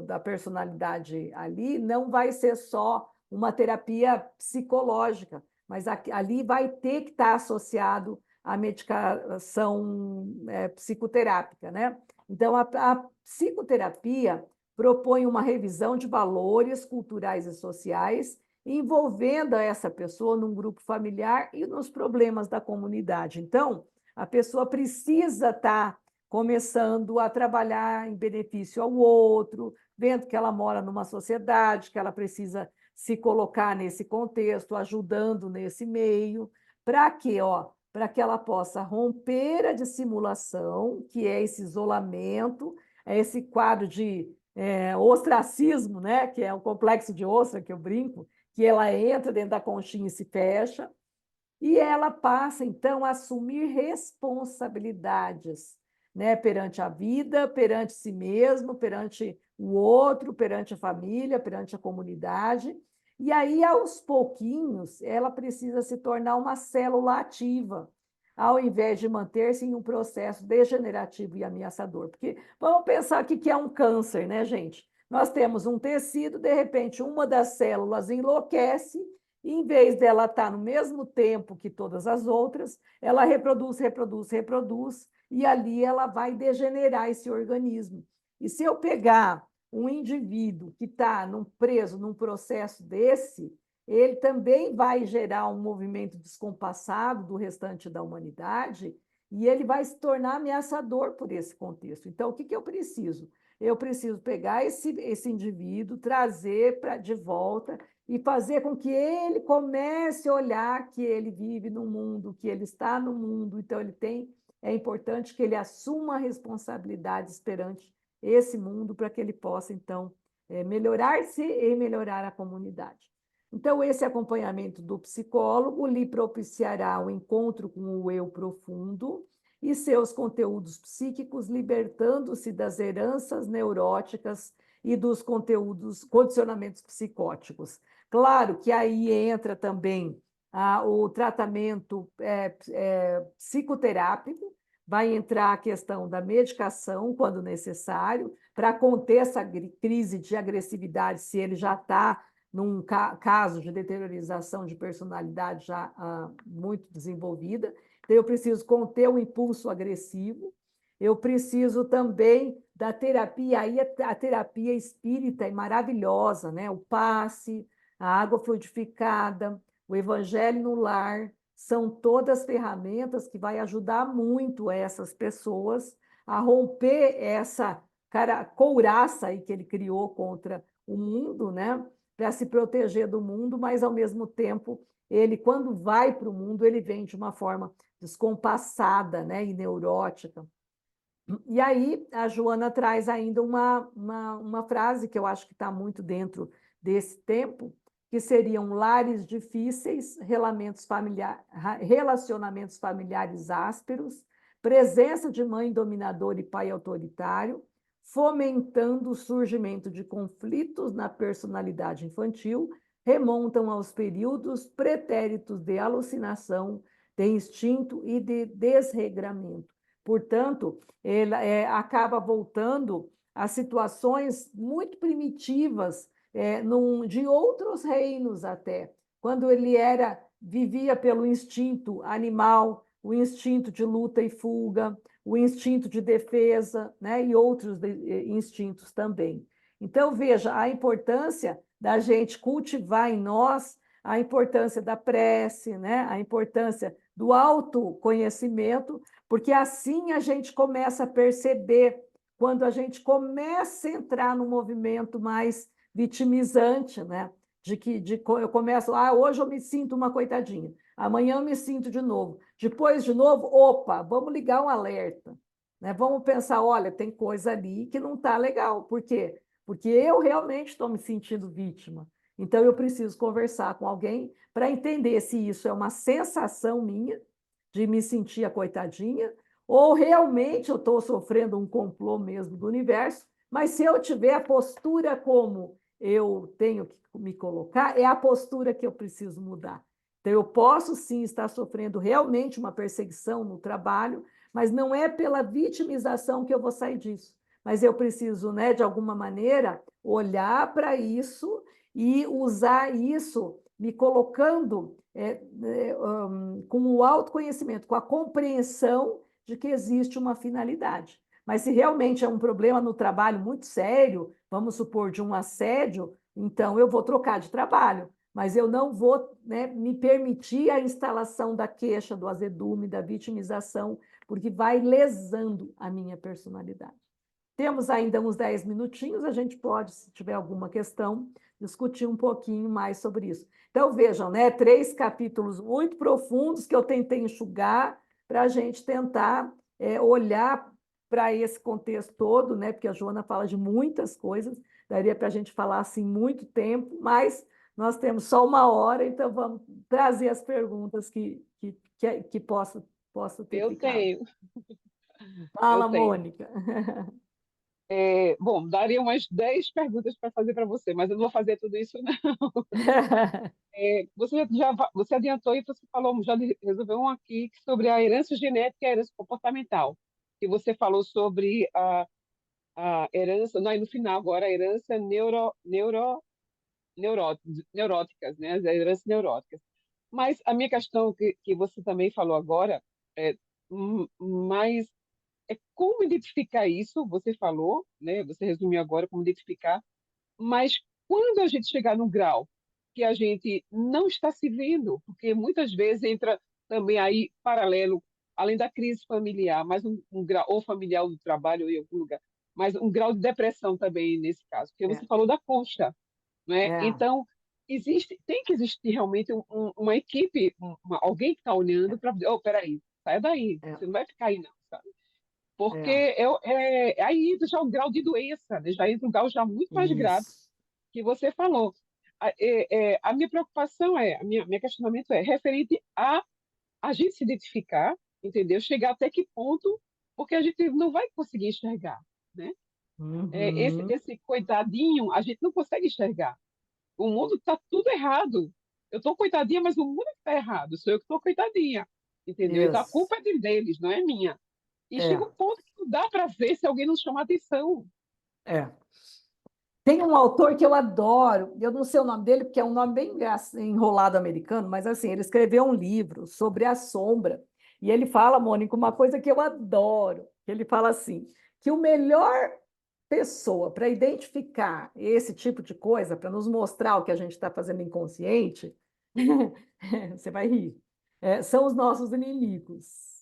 da personalidade ali, não vai ser só uma terapia psicológica, mas ali vai ter que estar associado à medicação psicoterápica, né? Então, a psicoterapia propõe uma revisão de valores culturais e sociais, envolvendo essa pessoa num grupo familiar e nos problemas da comunidade. Então, a pessoa precisa estar começando a trabalhar em benefício ao outro, vendo que ela mora numa sociedade, que ela precisa se colocar nesse contexto, ajudando nesse meio, para quê? Para que ela possa romper a dissimulação, que é esse isolamento, é esse quadro de ostracismo, né? Que é o complexo de ostra, que eu brinco, que ela entra dentro da conchinha e se fecha, e ela passa, então, a assumir responsabilidades, né? Perante a vida, perante si mesmo, perante o outro, perante a família, perante a comunidade. E aí, aos pouquinhos, ela precisa se tornar uma célula ativa, ao invés de manter-se em um processo degenerativo e ameaçador. Porque vamos pensar que é um câncer, né, gente? Nós temos um tecido, de repente, uma das células enlouquece, e em vez dela estar no mesmo tempo que todas as outras, ela reproduz, reproduz, reproduz, e ali ela vai degenerar esse organismo. E se eu pegar um indivíduo que está preso num processo desse, ele também vai gerar um movimento descompassado do restante da humanidade e ele vai se tornar ameaçador por esse contexto. Então, o que eu preciso? Eu preciso pegar esse indivíduo, trazer de volta e fazer com que ele comece a olhar que ele vive no mundo, que ele está no mundo. Então, é importante que ele assuma responsabilidades perante esse mundo para que ele possa, então, melhorar-se e melhorar a comunidade. Então, esse acompanhamento do psicólogo lhe propiciará o encontro com o eu profundo e seus conteúdos psíquicos, libertando-se das heranças neuróticas e dos condicionamentos psicóticos. Claro que aí entra também o tratamento psicoterápico, vai entrar a questão da medicação, quando necessário, para conter essa crise de agressividade, se ele já está num caso de deteriorização de personalidade já muito desenvolvida. Então, eu preciso conter o impulso agressivo, eu preciso também da terapia, aí a terapia espírita é maravilhosa, né? O passe, a água fluidificada, o evangelho no lar, são todas ferramentas que vai ajudar muito essas pessoas a romper essa couraça aí que ele criou contra o mundo, né? Para se proteger do mundo, mas ao mesmo tempo ele, quando vai para o mundo, ele vem de uma forma descompassada, né? E neurótica. E aí a Joana traz ainda uma frase que eu acho que está muito dentro desse tempo, que seriam lares difíceis, relacionamentos familiares ásperos, presença de mãe dominadora e pai autoritário, fomentando o surgimento de conflitos na personalidade infantil, remontam aos períodos pretéritos de alucinação, de instinto e de desregramento. Portanto, ele acaba voltando a situações muito primitivas de outros reinos até, quando ele vivia pelo instinto animal, o instinto de luta e fuga, o instinto de defesa, né, e outros instintos também. Então, veja a importância da gente cultivar em nós a importância da prece, né, a importância do autoconhecimento, porque assim a gente começa a perceber, quando a gente começa a entrar no movimento mais vitimizante, né? Eu começo, hoje eu me sinto uma coitadinha, amanhã eu me sinto de novo, depois de novo, opa, vamos ligar um alerta, né? Vamos pensar, olha, tem coisa ali que não está legal. Por quê? Porque eu realmente estou me sentindo vítima. Então eu preciso conversar com alguém para entender se isso é uma sensação minha de me sentir a coitadinha, ou realmente eu estou sofrendo um complô mesmo do universo, mas se eu tiver a postura como eu tenho que me colocar, é a postura que eu preciso mudar. Então, eu posso sim estar sofrendo realmente uma perseguição no trabalho, mas não é pela vitimização que eu vou sair disso. Mas eu preciso, né, de alguma maneira, olhar para isso e usar isso, me colocando com o autoconhecimento, com a compreensão de que existe uma finalidade. Mas se realmente é um problema no trabalho muito sério, vamos supor, de um assédio, então eu vou trocar de trabalho, mas eu não vou, né, me permitir a instalação da queixa, do azedume, da vitimização, porque vai lesando a minha personalidade. Temos ainda uns 10 minutinhos, a gente pode, se tiver alguma questão, discutir um pouquinho mais sobre isso. Então, vejam, né, 3 capítulos muito profundos que eu tentei enxugar para a gente tentar olhar para esse contexto todo, né, porque a Joana fala de muitas coisas, daria para a gente falar assim muito tempo, mas nós temos só 1 hora, então vamos trazer as perguntas que possa ter Eu ficado. tenho, eu Fala, tenho. Mônica. Bom, daria umas 10 perguntas para fazer para você, mas eu não vou fazer tudo isso, não. Você adiantou e você falou, já resolveu um aqui sobre a herança genética e a herança comportamental, que você falou sobre a herança, não, e no final agora, a herança neuróticas, né? As heranças neuróticas. Mas a minha questão que você também falou agora, é, mas é como identificar isso, você falou, né? Você resumiu agora como identificar, mas quando a gente chegar no grau que a gente não está se vendo, porque muitas vezes entra também aí paralelo, além da crise familiar, mais um grau, ou familiar ou do trabalho ou em algum lugar, mas um grau de depressão também nesse caso, porque É, você falou da concha, né? é, Então, tem que existir realmente uma equipe, alguém que está olhando é, para dizer, oh, peraí, saia daí, é. você não vai ficar aí não, sabe? porque É, aí entra já um grau de doença, né? Já entra um grau já muito mais grave isso. que você falou. A minha preocupação minha questionamento é referente a gente se identificar, entendeu? Chegar até que ponto, porque a gente não vai conseguir enxergar, né? Uhum. Esse coitadinho, a gente não consegue enxergar. O mundo está tudo errado. Eu estou coitadinha, mas o mundo está errado. Sou eu que estou coitadinha, entendeu? Então a Isso. culpa é deles, não é minha. E chega É, um ponto que não dá para ver se alguém não chama atenção. é. Tem um autor que eu adoro, eu não sei o nome dele, porque é um nome bem enrolado americano, mas assim, ele escreveu um livro sobre a sombra. E ele fala, Mônica, uma coisa que eu adoro. Ele fala assim, que o melhor pessoa para identificar esse tipo de coisa, para nos mostrar o que a gente está fazendo inconsciente, você vai rir, são os nossos inimigos.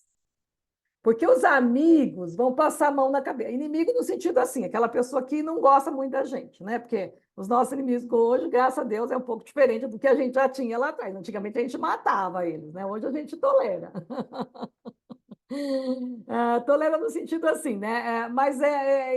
Porque os amigos vão passar a mão na cabeça. Inimigo no sentido assim, aquela pessoa que não gosta muito da gente, né? Porque os nossos inimigos hoje, graças a Deus, é um pouco diferente do que a gente já tinha lá atrás. Antigamente a gente matava eles, né? Hoje a gente tolera. Tolera no sentido assim, né?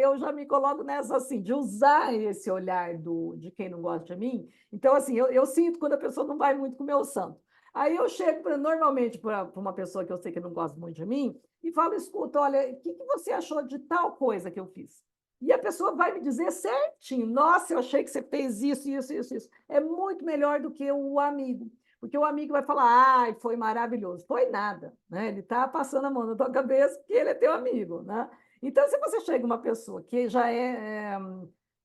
Eu já me coloco nessa assim, de usar esse olhar de quem não gosta de mim. Então, assim, eu sinto quando a pessoa não vai muito com o meu santo. Aí eu chego normalmente para uma pessoa que eu sei que não gosta muito de mim e falo, escuta, olha, o que você achou de tal coisa que eu fiz? E a pessoa vai me dizer certinho, nossa, eu achei que você fez isso, isso, isso, isso. É muito melhor do que o amigo. Porque o amigo vai falar, ai, foi maravilhoso. Foi nada, né? Ele está passando a mão na tua cabeça porque ele é teu amigo, né? Então, se você chega uma pessoa que já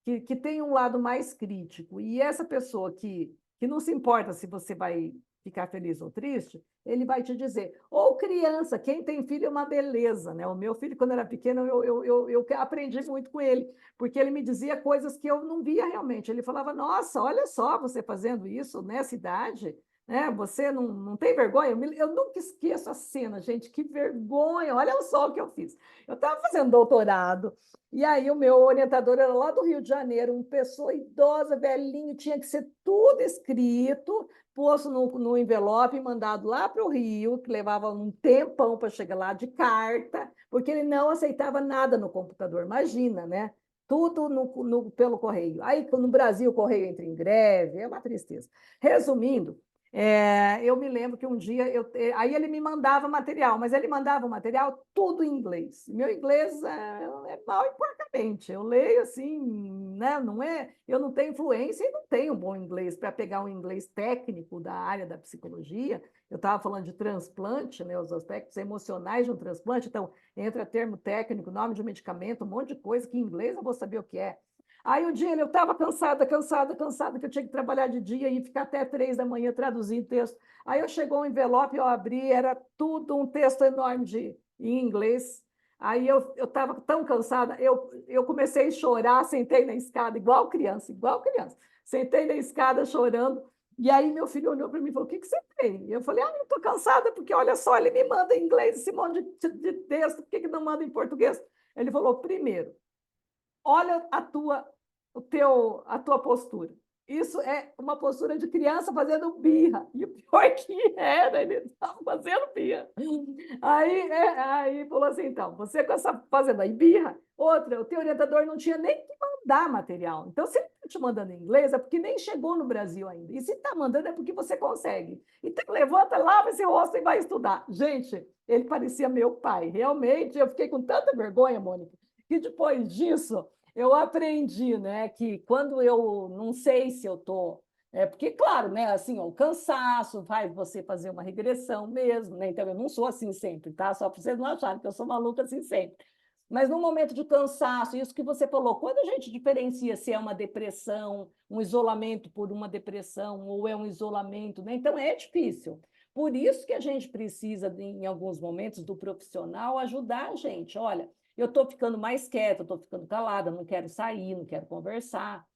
que tem um lado mais crítico, e essa pessoa que não se importa se você vai ficar feliz ou triste, ele vai te dizer, ou criança, quem tem filho é uma beleza, né? O meu filho, quando era pequeno, eu aprendi muito com ele, porque ele me dizia coisas que eu não via realmente. Ele falava, nossa, olha só você fazendo isso nessa idade, você não tem vergonha? Eu nunca esqueço a cena, gente, que vergonha, olha só o que eu fiz. Eu estava fazendo doutorado, e aí o meu orientador era lá do Rio de Janeiro, uma pessoa idosa, velhinho, tinha que ser tudo escrito, posto no envelope e mandado lá para o Rio, que levava um tempão para chegar lá, de carta, porque ele não aceitava nada no computador, imagina, né? Tudo pelo correio. Aí no Brasil o correio entra em greve, é uma tristeza. Resumindo, eu me lembro que um dia aí ele me mandava material, mas ele mandava o material tudo em inglês. Meu inglês é mal e porcamente. Eu leio assim, né? Não é, eu não tenho fluência e não tenho bom inglês para pegar um inglês técnico da área da psicologia. Eu estava falando de transplante, né? Os aspectos emocionais de um transplante. Então, entra termo técnico, nome de medicamento, um monte de coisa que em inglês eu vou saber o que é. Aí um dia eu estava cansada, que eu tinha que trabalhar de dia e ficar até 3 da manhã traduzindo texto. Aí eu chegou um envelope, eu abri, era tudo um texto enorme em inglês. Aí eu estava tão cansada, eu comecei a chorar, sentei na escada, igual criança, igual criança. Sentei na escada chorando. E aí meu filho olhou para mim e falou: O que você tem? E eu falei: eu estou cansada, porque olha só, ele me manda em inglês esse monte de texto, por que não manda em português? Ele falou: primeiro, olha a tua postura. Isso é uma postura de criança fazendo birra. E o pior que era, ele estava fazendo birra. Aí falou assim: então, você com essa fazendo aí birra, outra, o teu orientador não tinha nem que mandar material. Então, se ele está te mandando em inglês, é porque nem chegou no Brasil ainda. E se está mandando, é porque você consegue. Então, levanta, lava esse rosto e vai estudar. Gente, ele parecia meu pai. Realmente, eu fiquei com tanta vergonha, Mônica, que depois disso eu aprendi, né, que quando eu não sei se eu tô, porque claro, né, assim, ó, o cansaço faz você fazer uma regressão mesmo, né? Então eu não sou assim sempre, tá? Só para vocês não acharem que eu sou maluca assim sempre. Mas no momento de cansaço, isso que você falou, quando a gente diferencia se é uma depressão, um isolamento por uma depressão ou é um isolamento, né? Então é difícil. Por isso que a gente precisa, em alguns momentos, do profissional ajudar a gente. Olha, eu estou ficando mais quieta, estou ficando calada, não quero sair, não quero conversar.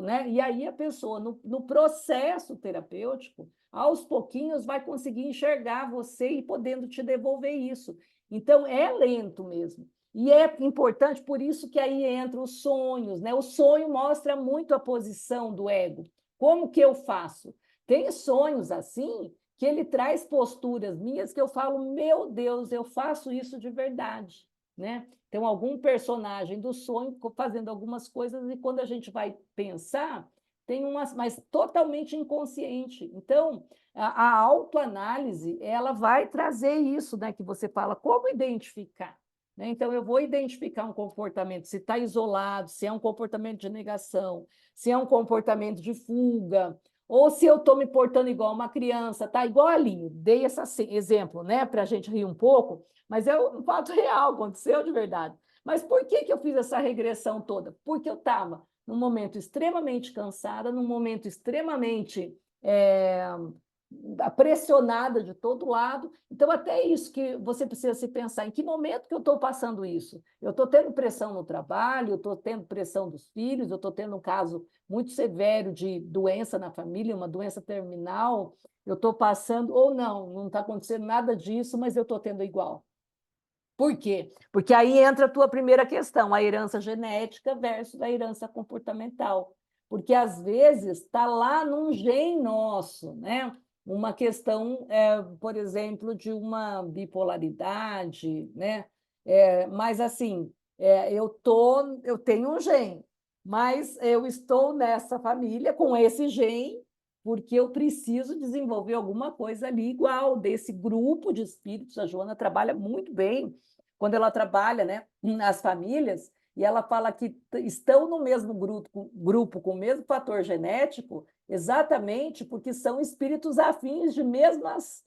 Né? E aí a pessoa, no processo terapêutico, aos pouquinhos vai conseguir enxergar você e podendo te devolver isso. Então, é lento mesmo. E é importante, por isso que aí entram os sonhos, né? O sonho mostra muito a posição do ego. Como que eu faço? Tem sonhos assim que ele traz posturas minhas que eu falo, meu Deus, eu faço isso de verdade. né? Então, algum personagem do sonho fazendo algumas coisas, e quando a gente vai pensar, tem umas, mas totalmente inconsciente. Então, a autoanálise, ela vai trazer isso, né, que você fala, como identificar? Né? Então, eu vou identificar um comportamento, se está isolado, se é um comportamento de negação, se é um comportamento de fuga, ou se eu estou me portando igual uma criança, tá? Igual ali, dei esse exemplo, né, para a gente rir um pouco, mas é um fato real, aconteceu de verdade. Mas por que que eu fiz essa regressão toda? Porque eu estava num momento extremamente cansada, num momento extremamente pressionada de todo lado. Então, até isso que você precisa se pensar, em que momento que eu estou passando isso? Eu estou tendo pressão no trabalho, eu estou tendo pressão dos filhos, eu estou tendo um caso muito severo de doença na família, uma doença terminal, eu estou passando, ou não está acontecendo nada disso, mas eu estou tendo igual. Por quê? Porque aí entra a tua primeira questão, a herança genética versus a herança comportamental. Porque, às vezes, está lá num gene nosso, né? Uma questão, por exemplo, de uma bipolaridade, né? Mas, assim, eu tenho um gene, mas eu estou nessa família com esse gene porque eu preciso desenvolver alguma coisa ali igual, desse grupo de espíritos. A Joana trabalha muito bem quando ela trabalha, né, nas famílias, e ela fala que estão no mesmo grupo com o mesmo fator genético, exatamente porque são espíritos afins de mesmas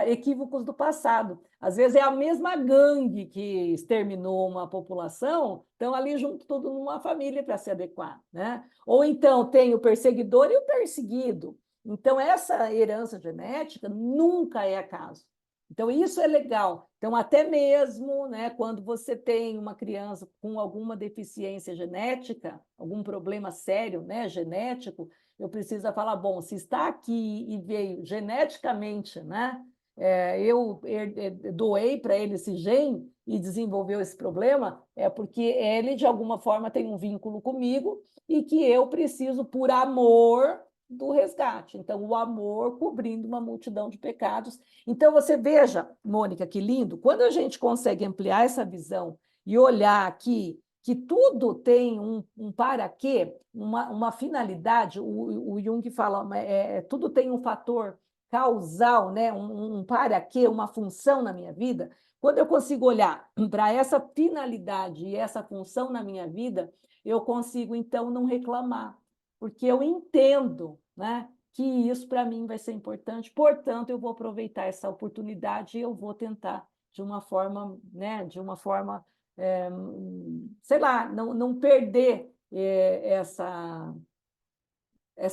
equívocos do passado. Às vezes é a mesma gangue que exterminou uma população, estão ali junto tudo numa família para se adequar, né? Ou então tem o perseguidor e o perseguido. Então, essa herança genética nunca é acaso. Então, isso é legal. Então, até mesmo, né, quando você tem uma criança com alguma deficiência genética, algum problema sério, né, genético, eu preciso falar, bom, se está aqui e veio geneticamente, né, eu doei para ele esse gene e desenvolveu esse problema, é porque ele, de alguma forma, tem um vínculo comigo e que eu preciso, por amor, do resgate. Então, o amor cobrindo uma multidão de pecados. Então, você veja, Mônica, que lindo, quando a gente consegue ampliar essa visão e olhar aqui que tudo tem um para quê, uma finalidade, o Jung fala, tudo tem um fator causal, né? Um para quê, uma função na minha vida. Quando eu consigo olhar para essa finalidade e essa função na minha vida, eu consigo, então, não reclamar, porque eu entendo, né, que isso para mim vai ser importante, portanto, eu vou aproveitar essa oportunidade e eu vou tentar de uma forma, né, sei lá, não perder essa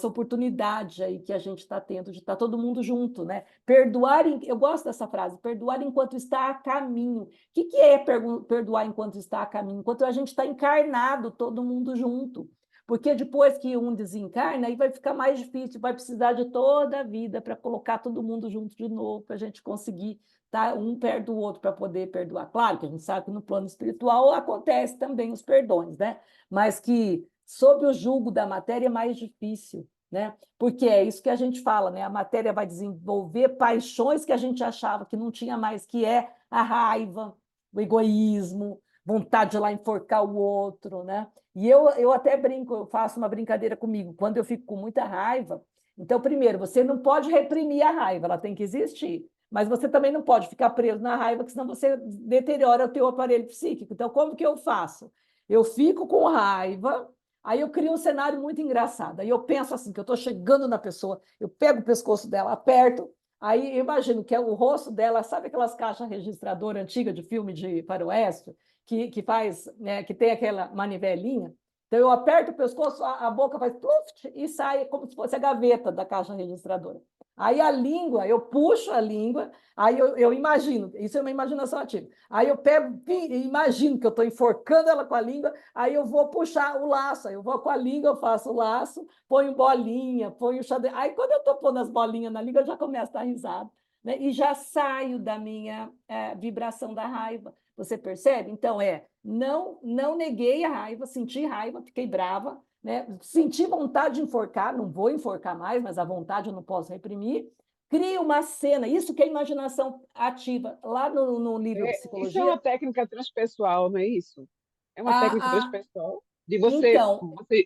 oportunidade aí que a gente está tendo de estar todo mundo junto, né? Perdoar, eu gosto dessa frase, perdoar enquanto está a caminho. O que é perdoar enquanto está a caminho? Enquanto a gente está encarnado, todo mundo junto. Porque depois que um desencarna, aí vai ficar mais difícil, vai precisar de toda a vida para colocar todo mundo junto de novo, para a gente conseguir estar um perto do outro para poder perdoar. Claro que a gente sabe que no plano espiritual acontece também os perdões, né? Mas que sob o jugo da matéria é mais difícil, né? Porque é isso que a gente fala, né? A matéria vai desenvolver paixões que a gente achava que não tinha mais, que é a raiva, o egoísmo, vontade de ir lá enforcar o outro, né? E eu até brinco, eu faço uma brincadeira comigo, quando eu fico com muita raiva. Então, primeiro, você não pode reprimir a raiva, ela tem que existir. Mas você também não pode ficar preso na raiva, porque senão você deteriora o teu aparelho psíquico. Então, como que eu faço? Eu fico com raiva, aí eu crio um cenário muito engraçado. Aí eu penso assim, que eu estou chegando na pessoa, eu pego o pescoço dela, aperto, aí eu imagino que é o rosto dela, sabe aquelas caixas registradoras antigas de filme de faroeste, que faz, né, que tem aquela manivelinha? Então eu aperto o pescoço, a boca faz pluft, e sai como se fosse a gaveta da caixa registradora. Aí a língua, eu puxo a língua, aí eu imagino, isso é uma imaginação ativa. Aí eu pego, imagino que eu estou enforcando ela com a língua, aí eu vou puxar o laço, aí eu vou com a língua, eu faço o laço, ponho bolinha, ponho xadrez. Aí quando eu estou pondo as bolinhas na língua, eu já começo a dar risada, né? E já saio da minha vibração da raiva. Você percebe? Então, não neguei a raiva, senti raiva, fiquei brava, né? Senti vontade de enforcar, não vou enforcar mais, mas a vontade eu não posso reprimir, cria uma cena, isso que é imaginação ativa. Lá no livro Isso é uma Psicologia, técnica transpessoal, não é isso? É uma a, técnica a, transpessoal de você, então, você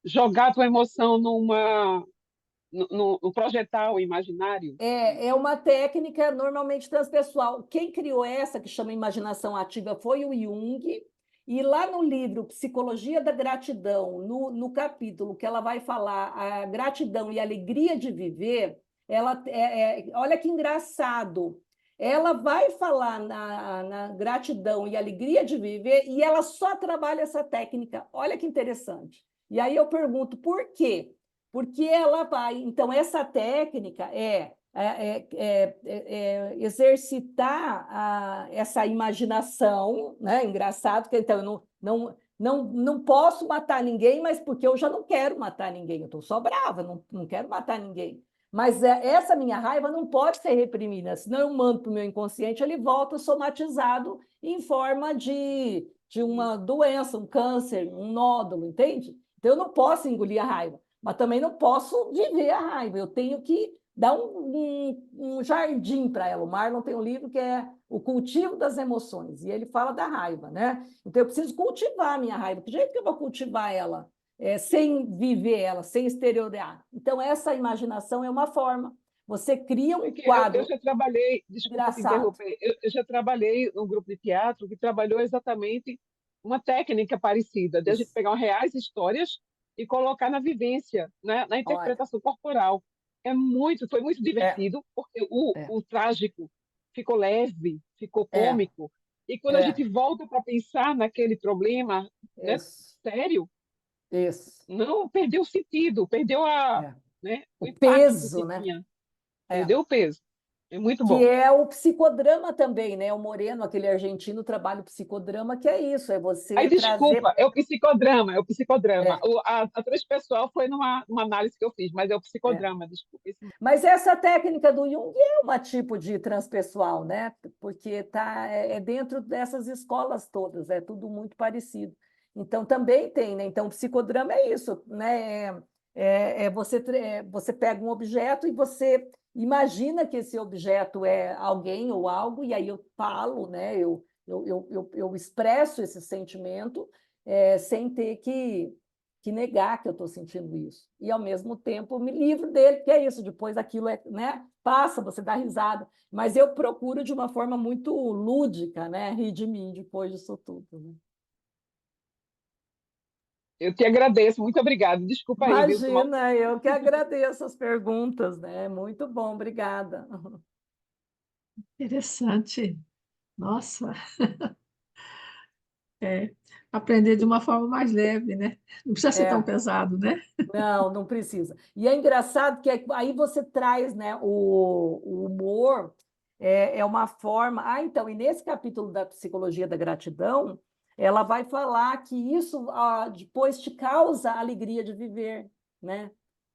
jogar a tua emoção no projetar o imaginário. é uma técnica normalmente transpessoal. Quem criou essa, que chama imaginação ativa, foi o Jung. E lá no livro Psicologia da Gratidão, no capítulo que ela vai falar a gratidão e a alegria de viver, olha que engraçado. Ela vai falar na gratidão e alegria de viver e ela só trabalha essa técnica. Olha que interessante. E aí eu pergunto, por quê? Porque ela vai. Então, essa técnica exercitar essa imaginação, né? Engraçado, que então eu não posso matar ninguém, mas porque eu já não quero matar ninguém, eu estou só brava, não quero matar ninguém. Mas essa minha raiva não pode ser reprimida, senão eu mando para o meu inconsciente, ele volta somatizado em forma de uma doença, um câncer, um nódulo, entende? Então eu não posso engolir a raiva, mas também não posso viver a raiva, eu tenho que dar um jardim para ela. O Marlon tem um livro que é O Cultivo das Emoções, e ele fala da raiva, né? Então eu preciso cultivar a minha raiva. Que jeito que eu vou cultivar ela? Sem viver ela, sem exteriorizar. Então, essa imaginação é uma forma. Você cria um Porque eu quadro já trabalhei, desculpa te engraçado. interromper, eu já trabalhei num grupo de teatro que trabalhou exatamente uma técnica parecida, de a gente Isso. pegar reais histórias e colocar na vivência, né, na Olha, interpretação corporal. Foi muito é, divertido, porque é, o trágico ficou leve, ficou é, cômico, e quando a é, gente volta para pensar naquele problema, né, isso, sério, isso, não perdeu o sentido, perdeu é. né, o O impacto que peso, se né? tinha, É. perdeu o peso. É muito Que bom. é o psicodrama também, né? O Moreno, aquele argentino, trabalha o psicodrama, que é isso, é Aí, você trazer. desculpa, é o psicodrama, é o psicodrama. É, A transpessoal foi numa análise que eu fiz, mas é o é. psicodrama, desculpa. Mas essa técnica do Jung é uma tipo de transpessoal, né? Porque dentro dessas escolas todas, é tudo muito parecido. Então também tem, né? Então o psicodrama é isso, né? Você pega um objeto e você imagina que esse objeto é alguém ou algo, e aí eu falo, né? Eu expresso esse sentimento sem ter que negar que eu estou sentindo isso. E, ao mesmo tempo, me livro dele, porque é isso, depois aquilo né, passa, você dá risada. Mas eu procuro de uma forma muito lúdica, né, rir de mim depois disso tudo. Né? Eu te agradeço, muito obrigada. Desculpa aí, viu? Imagina, eu que agradeço as perguntas, né? Muito bom, obrigada. Interessante. Nossa, é, aprender de uma forma mais leve, né? Não precisa ser tão É, pesado, né? não precisa. E é engraçado que aí você traz, né, o humor é uma forma. Ah, então, e nesse capítulo da psicologia da gratidão, ela vai falar que isso depois te causa alegria de viver, né?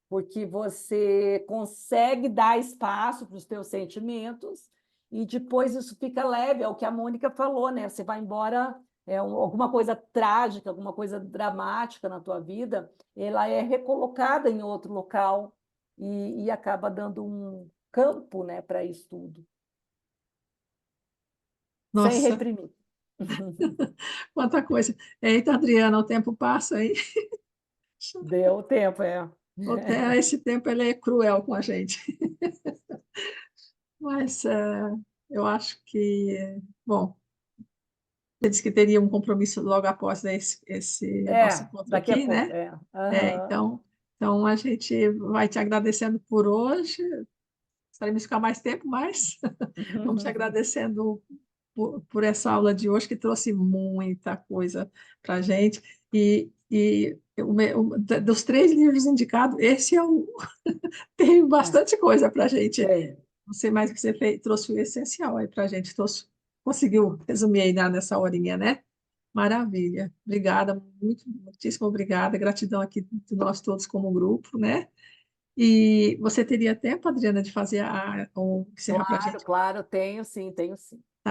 Porque você consegue dar espaço para os teus sentimentos e depois isso fica leve, é o que a Mônica falou, né? Você vai embora, alguma coisa trágica, alguma coisa dramática na tua vida, ela é recolocada em outro local e acaba dando um campo, né, para isso tudo, sem Nossa, reprimir. quanta coisa. Eita, Adriana, o tempo passa aí. Deu tempo, é. Esse tempo ele é cruel com a gente. Mas eu acho que, bom, você disse que teria um compromisso logo após, né, esse nosso encontro Daqui a aqui, pouco, né? Aham. Então a gente vai te agradecendo por hoje. Estaremos ficar mais tempo, mas vamos te agradecendo por essa aula de hoje, que trouxe muita coisa para a gente. Dos três livros indicados, esse é o tem É, bastante coisa para a gente. tem. Não sei mais o que você fez, trouxe o essencial aí para a gente. Conseguiu resumir aí nessa horinha, né? Maravilha. Obrigada, muitíssimo obrigada. Gratidão aqui de nós todos como grupo, né? E você teria tempo, Adriana, de fazer o encerrar para a Claro, gente? claro, tenho sim, tenho sim.